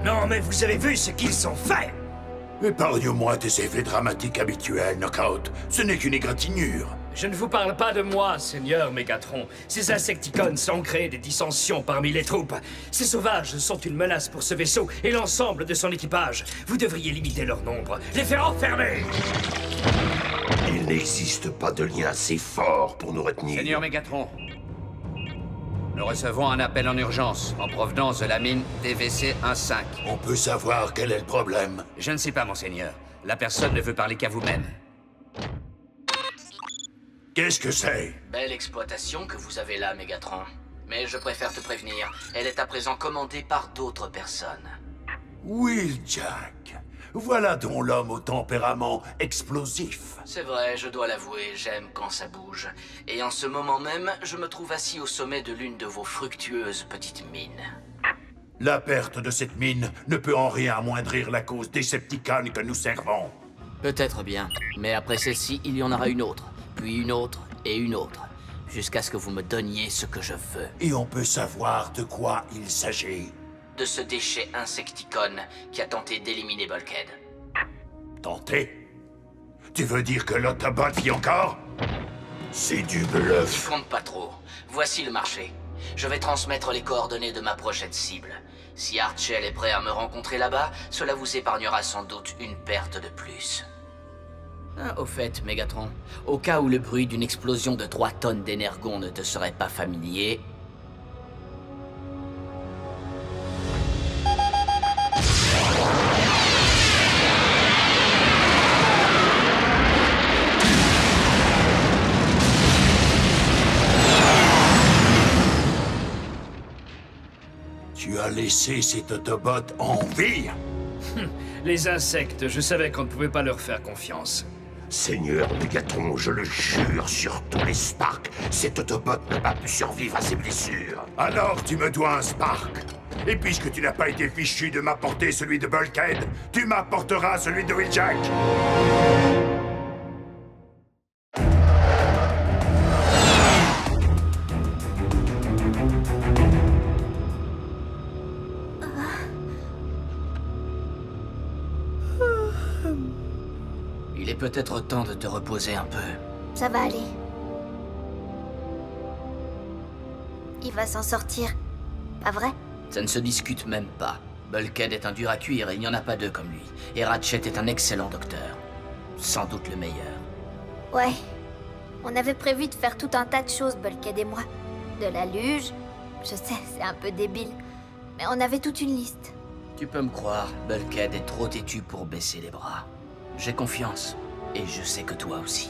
Non, mais vous avez vu ce qu'ils ont fait? Épargne-moi tes effets dramatiques habituels, Knockout. Ce n'est qu'une égratignure. Je ne vous parle pas de moi, Seigneur Megatron. Ces Insecticons ont créé des dissensions parmi les troupes. Ces sauvages sont une menace pour ce vaisseau et l'ensemble de son équipage. Vous devriez limiter leur nombre, les faire enfermer. Il n'existe pas de lien assez fort pour nous retenir. Seigneur Megatron, nous recevons un appel en urgence en provenance de la mine DVC-15. On peut savoir quel est le problème? Je ne sais pas, monseigneur. La personne ne veut parler qu'à vous-même. Qu'est-ce que c'est? Belle exploitation que vous avez là, Megatron. Mais je préfère te prévenir, elle est à présent commandée par d'autres personnes. Wheeljack. Voilà donc l'homme au tempérament explosif. C'est vrai, je dois l'avouer, j'aime quand ça bouge. Et en ce moment même, je me trouve assis au sommet de l'une de vos fructueuses petites mines. La perte de cette mine ne peut en rien amoindrir la cause Decepticon que nous servons. Peut-être bien, mais après celle-ci, il y en aura une autre, puis une autre et une autre, jusqu'à ce que vous me donniez ce que je veux. Et on peut savoir de quoi il s'agit? De ce déchet Insecticon qui a tenté d'éliminer Bulkhead. Tenté? Tu veux dire que l'Autobot vit encore? C'est du bluff. Je compte pas trop. Voici le marché. Je vais transmettre les coordonnées de ma prochaine cible. Si Archel est prêt à me rencontrer là-bas, cela vous épargnera sans doute une perte de plus. Ah, au fait, Megatron, au cas où le bruit d'une explosion de 3 tonnes d'énergon ne te serait pas familier... Tu as laissé cet Autobot en vie? Les insectes, je savais qu'on ne pouvait pas leur faire confiance. Seigneur Megatron, je le jure sur tous les Sparks, cet Autobot n'a pas pu survivre à ses blessures. Alors tu me dois un Spark. Et puisque tu n'as pas été fichu de m'apporter celui de Bulkhead, tu m'apporteras celui de Wheeljack. Il est peut-être temps de te reposer un peu. Ça va aller. Il va s'en sortir, pas vrai? Ça ne se discute même pas. Bulkhead est un dur à cuire et il n'y en a pas deux comme lui. Et Ratchet est un excellent docteur. Sans doute le meilleur. Ouais. On avait prévu de faire tout un tas de choses, Bulkhead et moi. De la luge. Je sais, c'est un peu débile. Mais on avait toute une liste. Tu peux me croire, Bulkhead est trop têtu pour baisser les bras. J'ai confiance. Et je sais que toi aussi.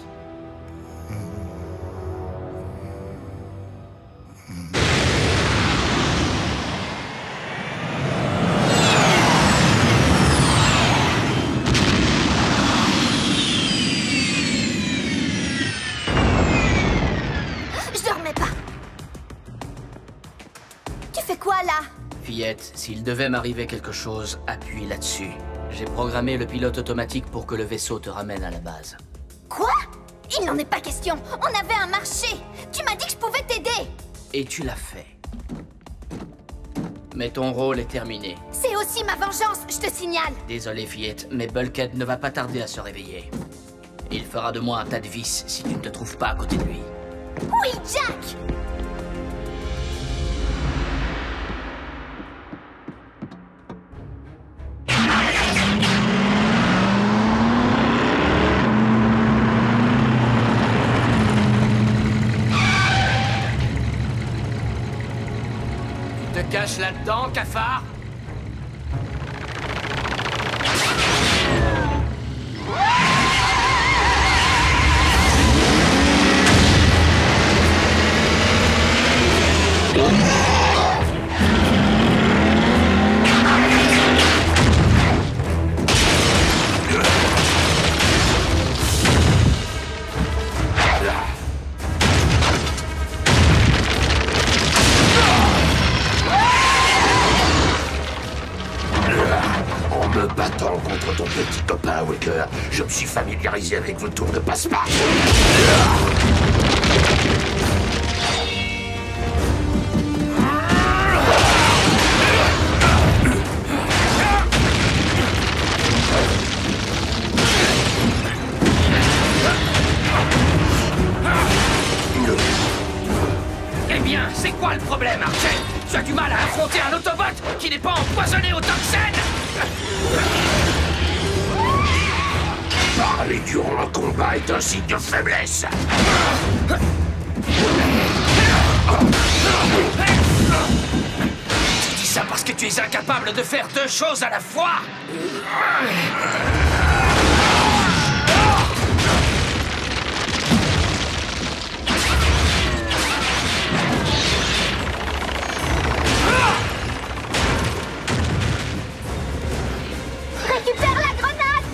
Je dormais pas. Tu fais quoi là? Fillette, s'il devait m'arriver quelque chose, appuie là-dessus. J'ai programmé le pilote automatique pour que le vaisseau te ramène à la base. Quoi? Il n'en est pas question. On avait un marché. Tu m'as dit que je pouvais t'aider. Et tu l'as fait. Mais ton rôle est terminé. C'est aussi ma vengeance, je te signale. Désolé, Fillette, mais Bulkhead ne va pas tarder à se réveiller. Il fera de moi un tas de vis si tu ne te trouves pas à côté de lui. Oui, Jack! Tu te caches là-dedans, cafard? Contre ton petit copain, Waker, je me suis familiarisé avec vos tours de passe-passe. Eh bien, c'est quoi le problème, Archer? Tu as du mal à affronter un Autobot qui n'est pas empoisonné au toxène? Parler durant un combat est un signe de faiblesse. Tu dis ça parce que tu es incapable de faire deux choses à la fois? Récupère la grenade!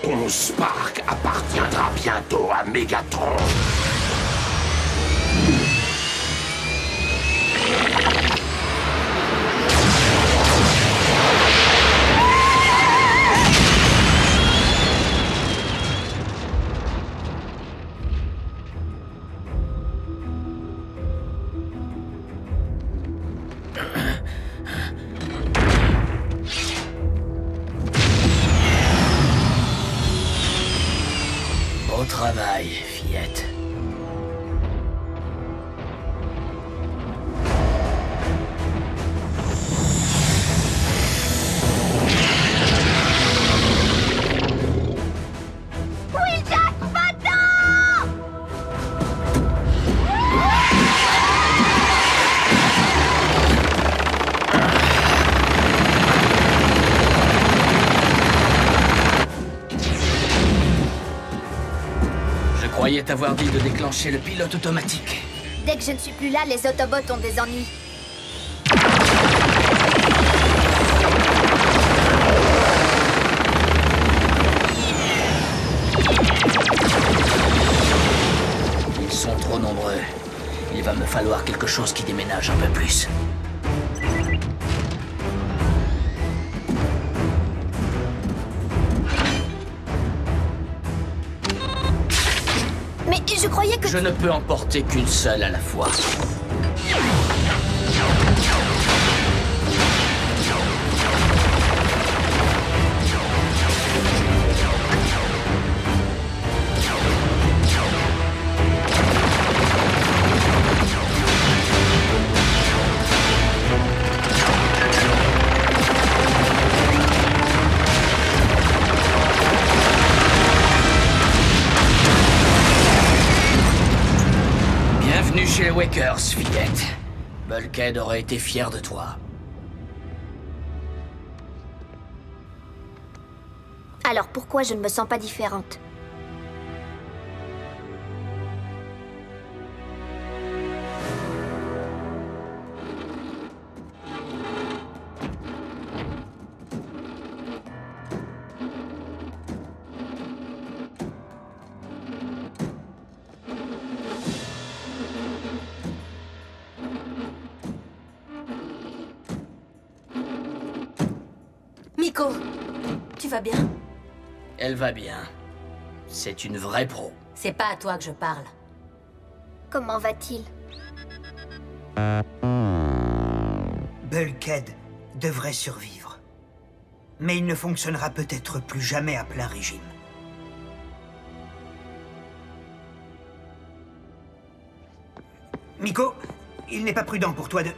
Ton Spark appartiendra bientôt à Megatron. Bon travail, fillette. croyais t'avoir dit de déclencher le pilote automatique. Dès que je ne suis plus là, les Autobots ont des ennuis. Ils sont trop nombreux. Il va me falloir quelque chose qui déménage un peu plus. Mais je croyais que... Je ne peux en porter qu'une seule à la fois. Bienvenue chez les Wakers, fillette. Bulkhead aurait été fier de toi. Alors pourquoi je ne me sens pas différente? Miko, tu vas bien? Elle va bien. C'est une vraie pro. C'est pas à toi que je parle. Comment va-t-il? Bulkhead devrait survivre. Mais il ne fonctionnera peut-être plus jamais à plein régime. Miko, il n'est pas prudent pour toi de...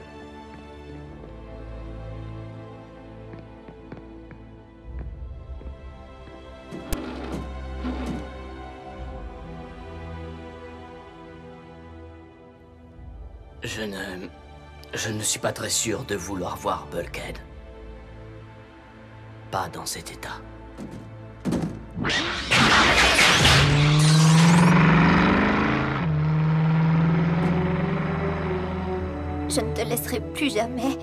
Je ne suis pas très sûr de vouloir voir Bulkhead. Pas dans cet état. Je ne te laisserai plus jamais.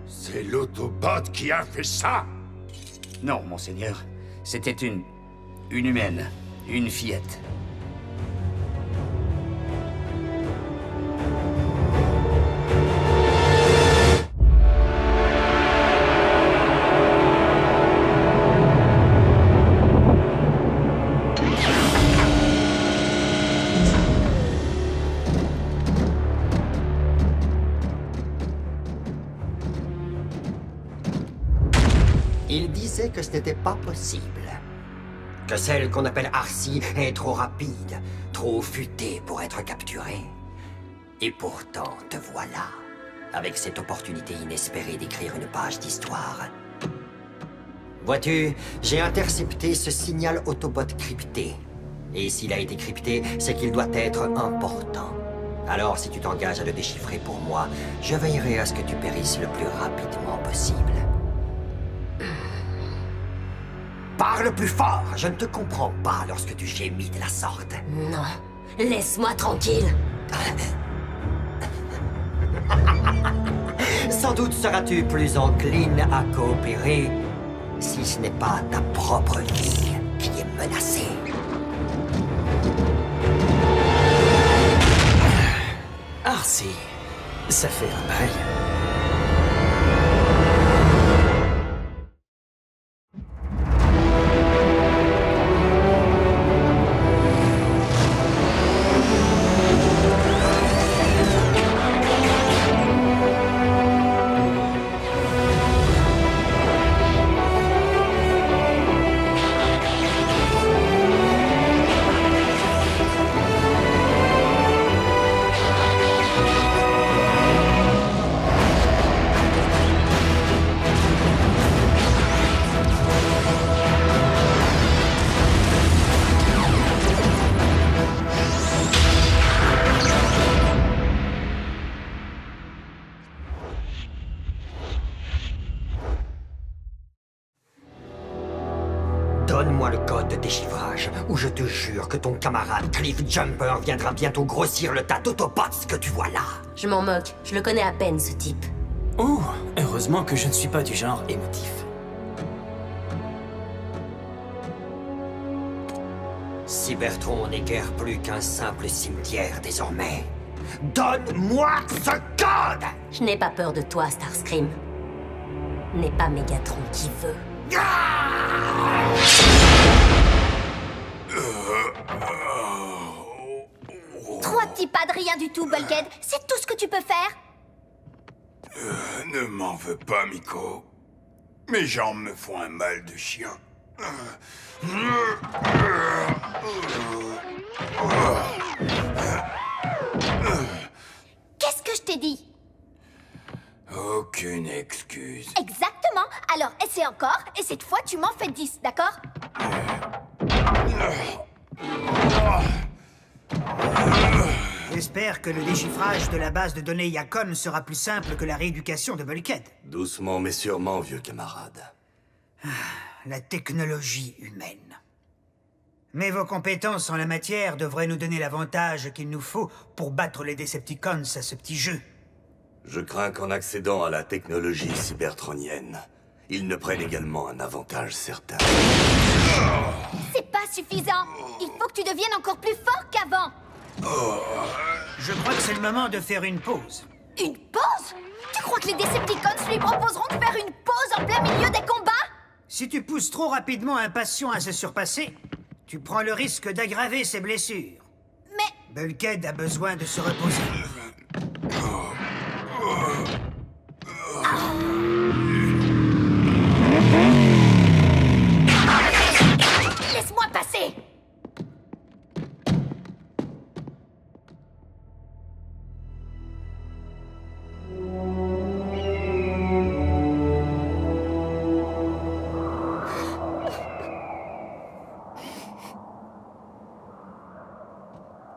C'est l'Autobot qui a fait ça? Non, monseigneur. C'était une humaine. Une fillette. Il disait que ce n'était pas possible. Que celle qu'on appelle Arcee est trop rapide, trop futée pour être capturée. Et pourtant, te voilà, avec cette opportunité inespérée d'écrire une page d'histoire. Vois-tu, j'ai intercepté ce signal Autobot crypté. Et s'il a été crypté, c'est qu'il doit être important. Alors, si tu t'engages à le déchiffrer pour moi, je veillerai à ce que tu périsses le plus rapidement possible. Parle plus fort! Je ne te comprends pas lorsque tu gémis de la sorte. Non, laisse-moi tranquille. Sans doute seras-tu plus encline à coopérer si ce n'est pas ta propre vie qui est menacée. Arcee, ça fait un bail. Donne-moi le code de déchiffrage, ou je te jure que ton camarade Cliff Jumper viendra bientôt grossir le tas d'autobots que tu vois là. Je m'en moque, je le connais à peine, ce type. Oh, heureusement que je ne suis pas du genre émotif. Cybertron n'est guère plus qu'un simple cimetière désormais. Donne-moi ce code! Je n'ai pas peur de toi, Starscream. N'est pas Megatron qui veut. Trois petits pas de rien du tout, Bulkhead. C'est tout ce que tu peux faire. Ne m'en veux pas, Miko. Mes jambes me font un mal de chien. Qu'est-ce que je t'ai dit? Aucune excuse. Exactement. Alors, essaie encore, et cette fois, tu m'en fais 10, d'accord? J'espère que le déchiffrage de la base de données Yacon sera plus simple que la rééducation de Bulkhead. Doucement mais sûrement, vieux camarade. La technologie humaine. Mais vos compétences en la matière devraient nous donner l'avantage qu'il nous faut pour battre les Decepticons à ce petit jeu. Je crains qu'en accédant à la technologie cybertronienne, ils ne prennent également un avantage certain. C'est pas suffisant. Il faut que tu deviennes encore plus fort qu'avant. Je crois que c'est le moment de faire une pause. Une pause? Tu crois que les Decepticons lui proposeront de faire une pause en plein milieu des combats? Si tu pousses trop rapidement un patient à se surpasser, tu prends le risque d'aggraver ses blessures. Mais... Bulkhead a besoin de se reposer. Laisse-moi passer!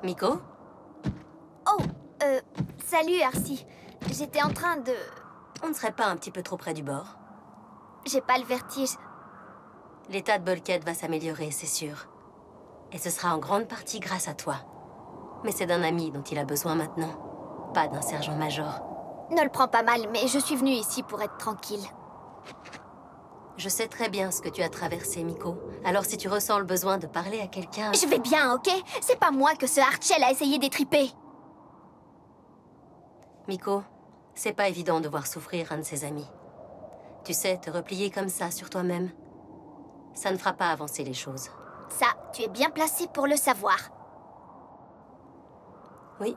Miko? Oh, salut, Arcee. J'étais en train de... On ne serait pas un petit peu trop près du bord? J'ai pas le vertige. L'état de Bulkhead va s'améliorer, c'est sûr. Et ce sera en grande partie grâce à toi. Mais c'est d'un ami dont il a besoin maintenant, pas d'un sergent-major. Ne le prends pas mal, mais je suis venue ici pour être tranquille. Je sais très bien ce que tu as traversé, Miko. Alors si tu ressens le besoin de parler à quelqu'un... Je vais bien, ok? C'est pas moi que ce Archel a essayé d'étriper. Miko, c'est pas évident de voir souffrir un de ses amis. Tu sais, te replier comme ça sur toi-même, ça ne fera pas avancer les choses. Ça, tu es bien placé pour le savoir. Oui.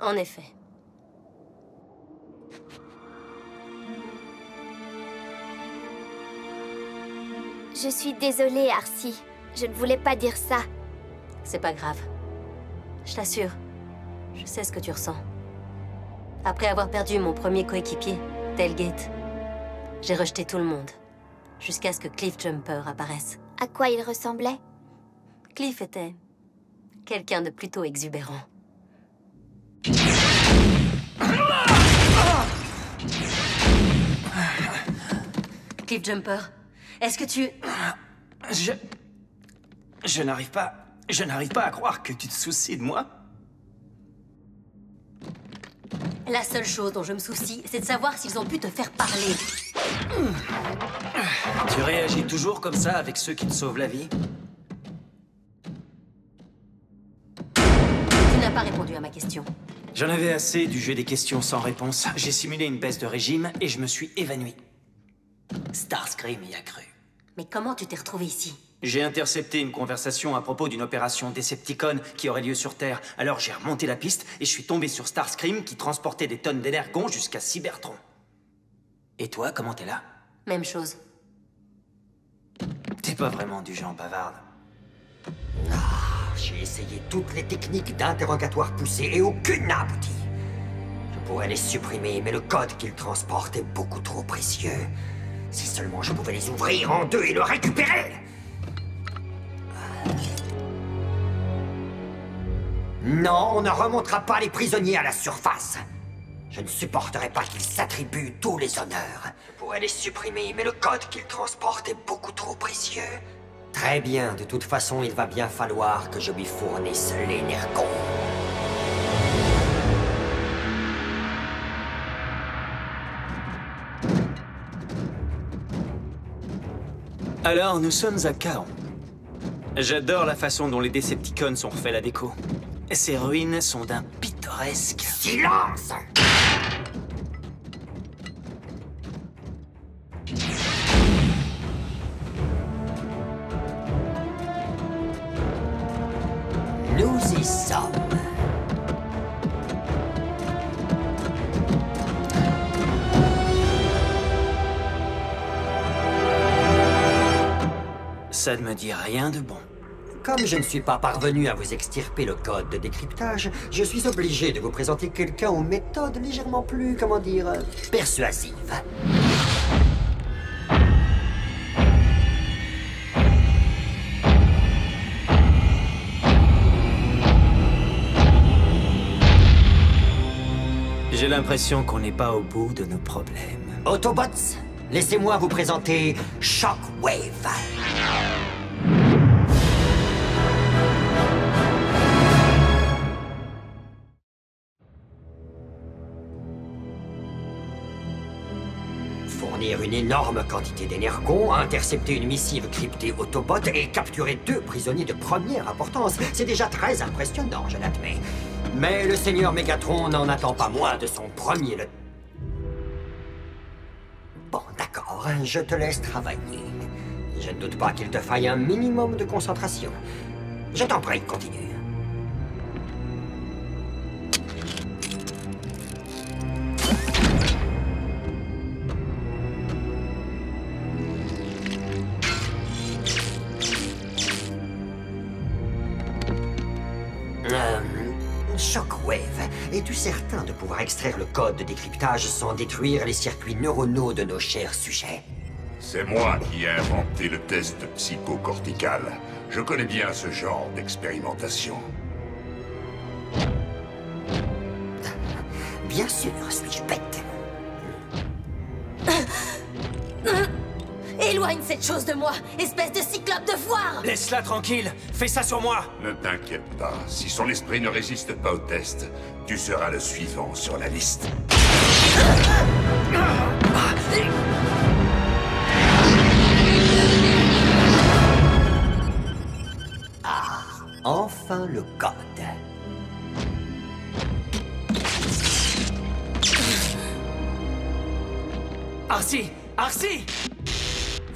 En effet. Je suis désolée, Arcee. Je ne voulais pas dire ça. C'est pas grave. Je t'assure, je sais ce que tu ressens. Après avoir perdu mon premier coéquipier, Tailgate, j'ai rejeté tout le monde. Jusqu'à ce que Cliff Jumper apparaisse. À quoi il ressemblait? Cliff était quelqu'un de plutôt exubérant. Cliff Jumper, est-ce que tu... Je n'arrive pas... Je n'arrive pas à croire que tu te soucies de moi. La seule chose dont je me soucie, c'est de savoir s'ils ont pu te faire parler. Tu réagis toujours comme ça avec ceux qui te sauvent la vie? Tu n'as pas répondu à ma question. J'en avais assez du jeu des questions sans réponse. J'ai simulé une baisse de régime et je me suis évanoui. Starscream y a cru. Mais comment tu t'es retrouvé ici? J'ai intercepté une conversation à propos d'une opération Decepticon qui aurait lieu sur Terre. Alors j'ai remonté la piste et je suis tombé sur Starscream qui transportait des tonnes d'énergon jusqu'à Cybertron. Et toi, comment t'es là? Même chose. T'es pas vraiment du genre bavarde. J'ai essayé toutes les techniques d'interrogatoire poussées et aucune n'a abouti. Je pourrais les supprimer, mais le code qu'ils transportent est beaucoup trop précieux. Si seulement je pouvais les ouvrir en deux et le récupérer! Non, on ne remontera pas les prisonniers à la surface. Je ne supporterai pas qu'il s'attribue tous les honneurs. Je pourrais les supprimer, mais le code qu'il transporte est beaucoup trop précieux. Très bien, de toute façon, il va bien falloir que je lui fournisse l'énergon. Alors, nous sommes à Chaos. J'adore la façon dont les Decepticons ont refait la déco. Ces ruines sont d'un pittoresque... Silence! Nous y sommes. Ça ne me dit rien de bon. Comme je ne suis pas parvenu à vous extirper le code de décryptage, je suis obligé de vous présenter quelqu'un aux méthodes légèrement plus, comment dire, persuasives. J'ai l'impression qu'on n'est pas au bout de nos problèmes. Autobots, laissez-moi vous présenter Shockwave. Fournir une énorme quantité d'énergon, intercepter une missive cryptée Autobot et capturer 2 prisonniers de première importance, c'est déjà très impressionnant, je l'admets. Mais le Seigneur Megatron n'en attend pas moins de son premier... Bon, d'accord, je te laisse travailler. Je ne doute pas qu'il te faille un minimum de concentration. Je t'en prie, continue. Shockwave, es-tu certain de pouvoir extraire le code de décryptage sans détruire les circuits neuronaux de nos chers sujets? C'est moi qui ai inventé le test psychocortical. Je connais bien ce genre d'expérimentation. Bien sûr, suis-je bête? Éloigne cette chose de moi, espèce de cyclope de foire! Laisse-la tranquille, fais ça sur moi! Ne t'inquiète pas, si son esprit ne résiste pas au test, tu seras le suivant sur la liste. Ah, enfin le code. Arcee! Arcee!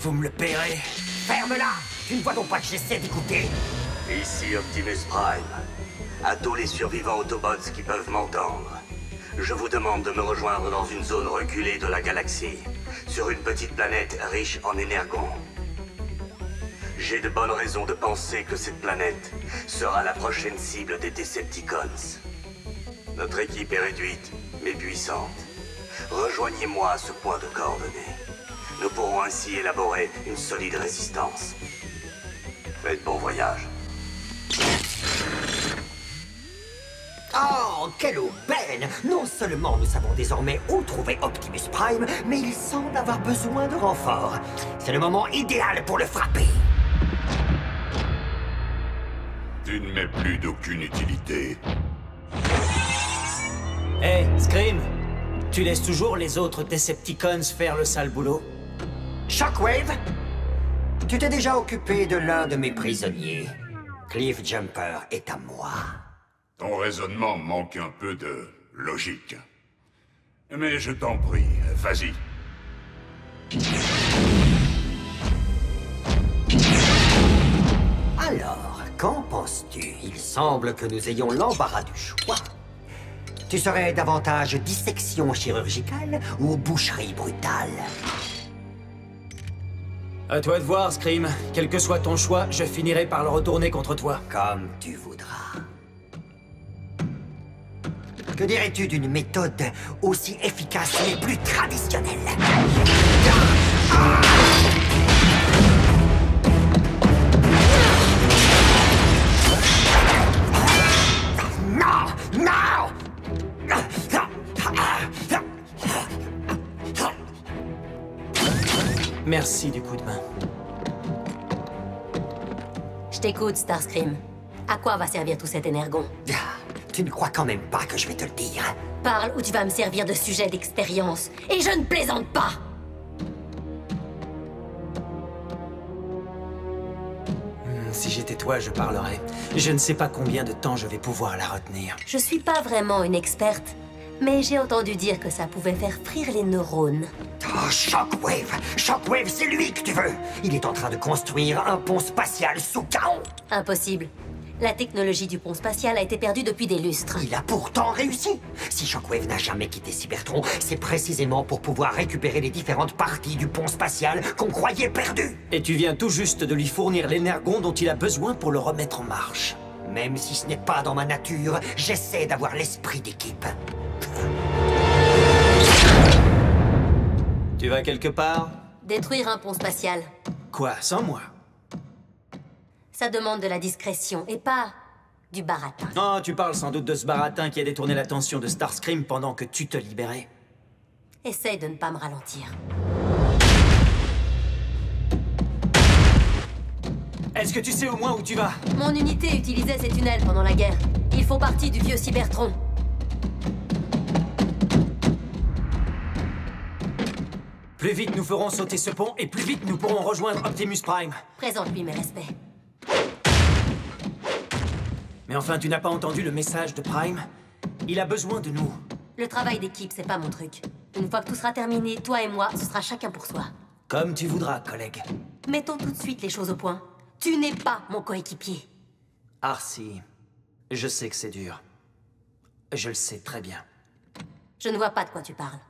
Vous me le paierez. Ferme-la! Tu ne vois donc pas que j'essaie d'écouter? Ici Optimus Prime. À tous les survivants Autobots qui peuvent m'entendre, je vous demande de me rejoindre dans une zone reculée de la galaxie, sur une petite planète riche en énergon. J'ai de bonnes raisons de penser que cette planète sera la prochaine cible des Decepticons. Notre équipe est réduite, mais puissante. Rejoignez-moi à ce point de coordonnées. Nous pourrons ainsi élaborer une solide résistance. Faites bon voyage. Oh, quelle aubaine! Non seulement nous savons désormais où trouver Optimus Prime, mais il semble avoir besoin de renfort. C'est le moment idéal pour le frapper. Tu ne m'es plus d'aucune utilité. Hé, Scream! Tu laisses toujours les autres Decepticons faire le sale boulot? Shockwave, tu t'es déjà occupé de l'un de mes prisonniers. Cliff Jumper est à moi. Ton raisonnement manque un peu de logique. Mais je t'en prie, vas-y. Alors, qu'en penses-tu? Il semble que nous ayons l'embarras du choix. Tu serais davantage dissection chirurgicale ou boucherie brutale? À toi de voir, Scream. Quel que soit ton choix, je finirai par le retourner contre toi. Comme tu voudras. Que dirais-tu d'une méthode aussi efficace mais plus traditionnelle? Non! Non! Merci du coup de main. Je t'écoute, Starscream. À quoi va servir tout cet énergon? Tu ne crois quand même pas que je vais te le dire? Parle ou tu vas me servir de sujet d'expérience. Et je ne plaisante pas! Si j'étais toi, je parlerais. Je ne sais pas combien de temps je vais pouvoir la retenir. Je suis pas vraiment une experte, mais j'ai entendu dire que ça pouvait faire frire les neurones. Oh, Shockwave! Shockwave, c'est lui que tu veux! Il est en train de construire un pont spatial sous chaos! Impossible. La technologie du pont spatial a été perdue depuis des lustres. Il a pourtant réussi! Si Shockwave n'a jamais quitté Cybertron, c'est précisément pour pouvoir récupérer les différentes parties du pont spatial qu'on croyait perdues! Et tu viens tout juste de lui fournir l'énergon dont il a besoin pour le remettre en marche. Même si ce n'est pas dans ma nature, j'essaie d'avoir l'esprit d'équipe. Tu vas quelque part? Détruire un pont spatial. Quoi, sans moi? Ça demande de la discrétion et pas du baratin. Oh, tu parles sans doute de ce baratin qui a détourné l'attention de Starscream pendant que tu te libérais. Essaye de ne pas me ralentir. Est-ce que tu sais au moins où tu vas? Mon unité utilisait ces tunnels pendant la guerre. Ils font partie du vieux Cybertron. Plus vite nous ferons sauter ce pont et plus vite nous pourrons rejoindre Optimus Prime. Présente-lui mes respects. Mais enfin, tu n'as pas entendu le message de Prime? Il a besoin de nous. Le travail d'équipe, c'est pas mon truc. Une fois que tout sera terminé, toi et moi, ce sera chacun pour soi. Comme tu voudras, collègue. Mettons tout de suite les choses au point. Tu n'es pas mon coéquipier. Arcee, je sais que c'est dur. Je le sais très bien. Je ne vois pas de quoi tu parles.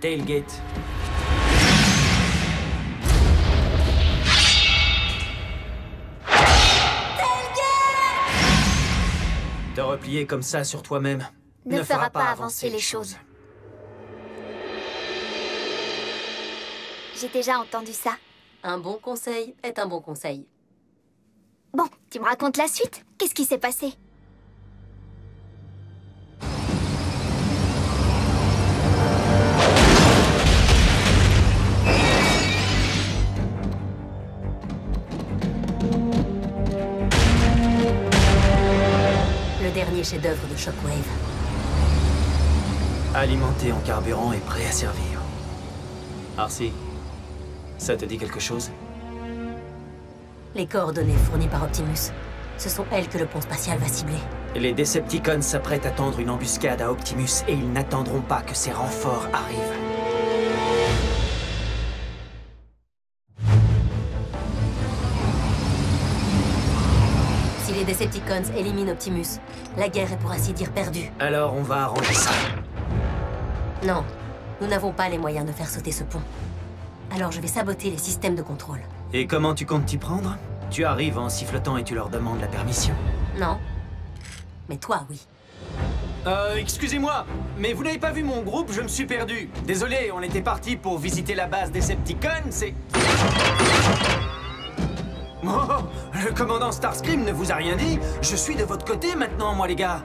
Tailgate. Te replier comme ça sur toi-même ne fera pas avancer les choses. J'ai déjà entendu ça. Un bon conseil est un bon conseil. Bon, tu me racontes la suite? Qu'est-ce qui s'est passé? Le dernier chef-d'œuvre de Shockwave. Alimenté en carburant et prêt à servir. Arcee, ça te dit quelque chose? Les coordonnées fournies par Optimus. Ce sont elles que le pont spatial va cibler. Les Decepticons s'apprêtent à tendre une embuscade à Optimus et ils n'attendront pas que ces renforts arrivent. Si les Decepticons éliminent Optimus, la guerre est pour ainsi dire perdue. Alors on va arranger ça. Non, nous n'avons pas les moyens de faire sauter ce pont. Alors je vais saboter les systèmes de contrôle. Et comment tu comptes t'y prendre? Tu arrives en sifflotant et tu leur demandes la permission. Non. Mais toi, oui. Excusez-moi, mais vous n'avez pas vu mon groupe? Je me suis perdu. Désolé, on était parti pour visiter la base Decepticons, c'est... Oh, le commandant Starscream ne vous a rien dit? Je suis de votre côté maintenant, moi, les gars.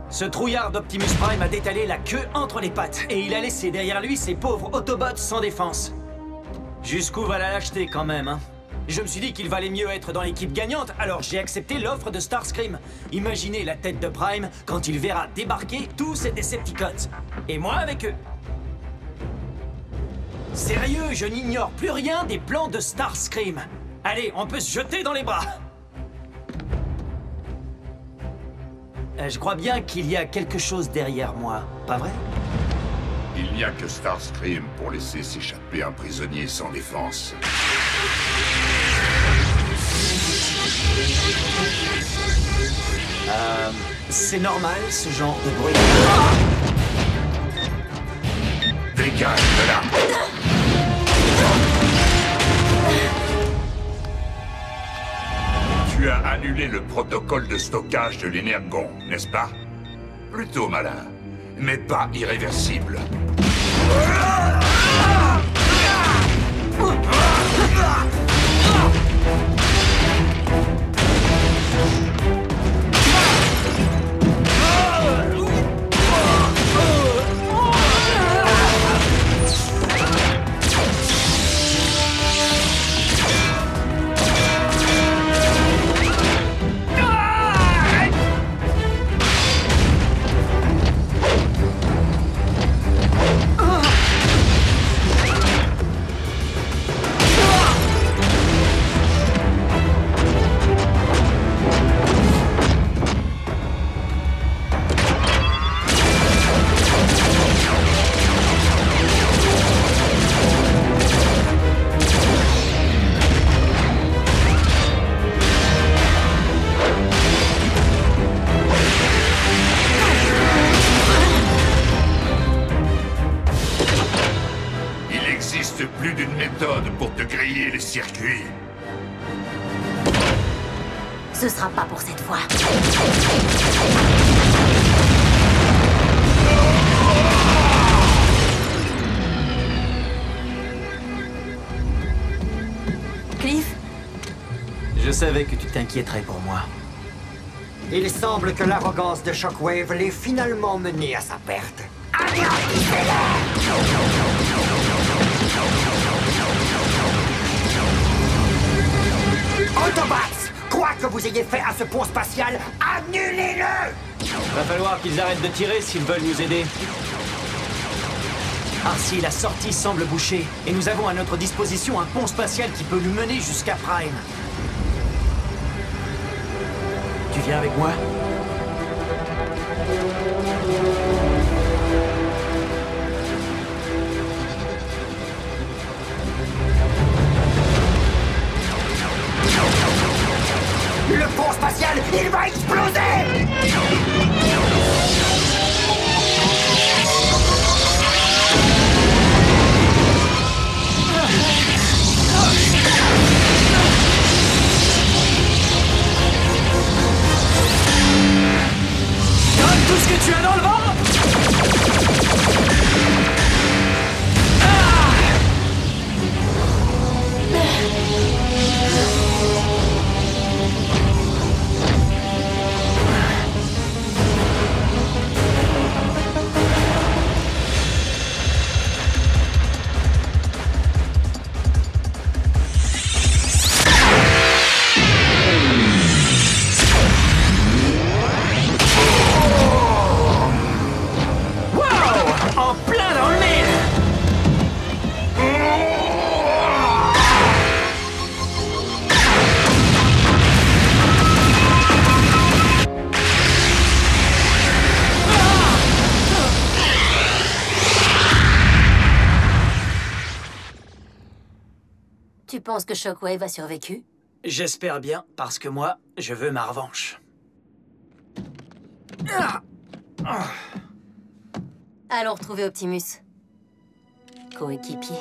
Ce trouillard d'Optimus Prime a détalé la queue entre les pattes et il a laissé derrière lui ces pauvres Autobots sans défense. Jusqu'où va la lâcheté quand même, hein? Je me suis dit qu'il valait mieux être dans l'équipe gagnante, alors j'ai accepté l'offre de Starscream. Imaginez la tête de Prime quand il verra débarquer tous ces Decepticons. Et moi avec eux. Sérieux, je n'ignore plus rien des plans de Starscream. Allez, on peut se jeter dans les bras. Je crois bien qu'il y a quelque chose derrière moi, pas vrai? Il n'y a que Starscream pour laisser s'échapper un prisonnier sans défense. C'est normal, ce genre de bruit. Dégage de là! Tu as annulé le protocole de stockage de l'énergon, n'est-ce pas? Plutôt malin, mais pas irréversible. plus d'une méthode pour te griller les circuits. Ce sera pas pour cette fois. Cliff? Je savais que tu t'inquiéterais pour moi. Il semble que l'arrogance de Shockwave l'ait finalement mené à sa perte. Autobots! Quoi que vous ayez fait à ce pont spatial, annulez-le! Va falloir qu'ils arrêtent de tirer s'ils veulent nous aider. Arcee, la sortie semble bouchée, et nous avons à notre disposition un pont spatial qui peut nous mener jusqu'à Prime. Tu viens avec moi? Le pont spatial, il va exploser! Donne tout ce que tu as dans le ventre! Tu penses que Shockwave a survécu? J'espère bien, parce que moi, je veux ma revanche. Allons retrouver Optimus. Coéquipier.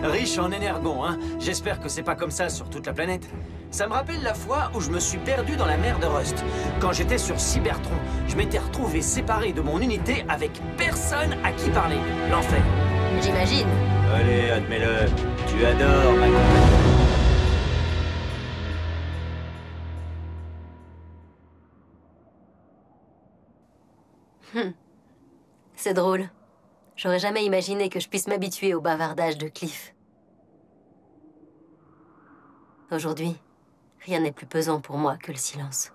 Riche en énergons, hein. J'espère que c'est pas comme ça sur toute la planète. Ça me rappelle la fois où je me suis perdu dans la mer de Rust. Quand j'étais sur Cybertron, je m'étais retrouvé séparé de mon unité avec personne à qui parler. L'enfer. J'imagine. Allez, admets-le. Tu adores ma compagnie. C'est drôle. J'aurais jamais imaginé que je puisse m'habituer au bavardage de Cliff. Aujourd'hui, rien n'est plus pesant pour moi que le silence.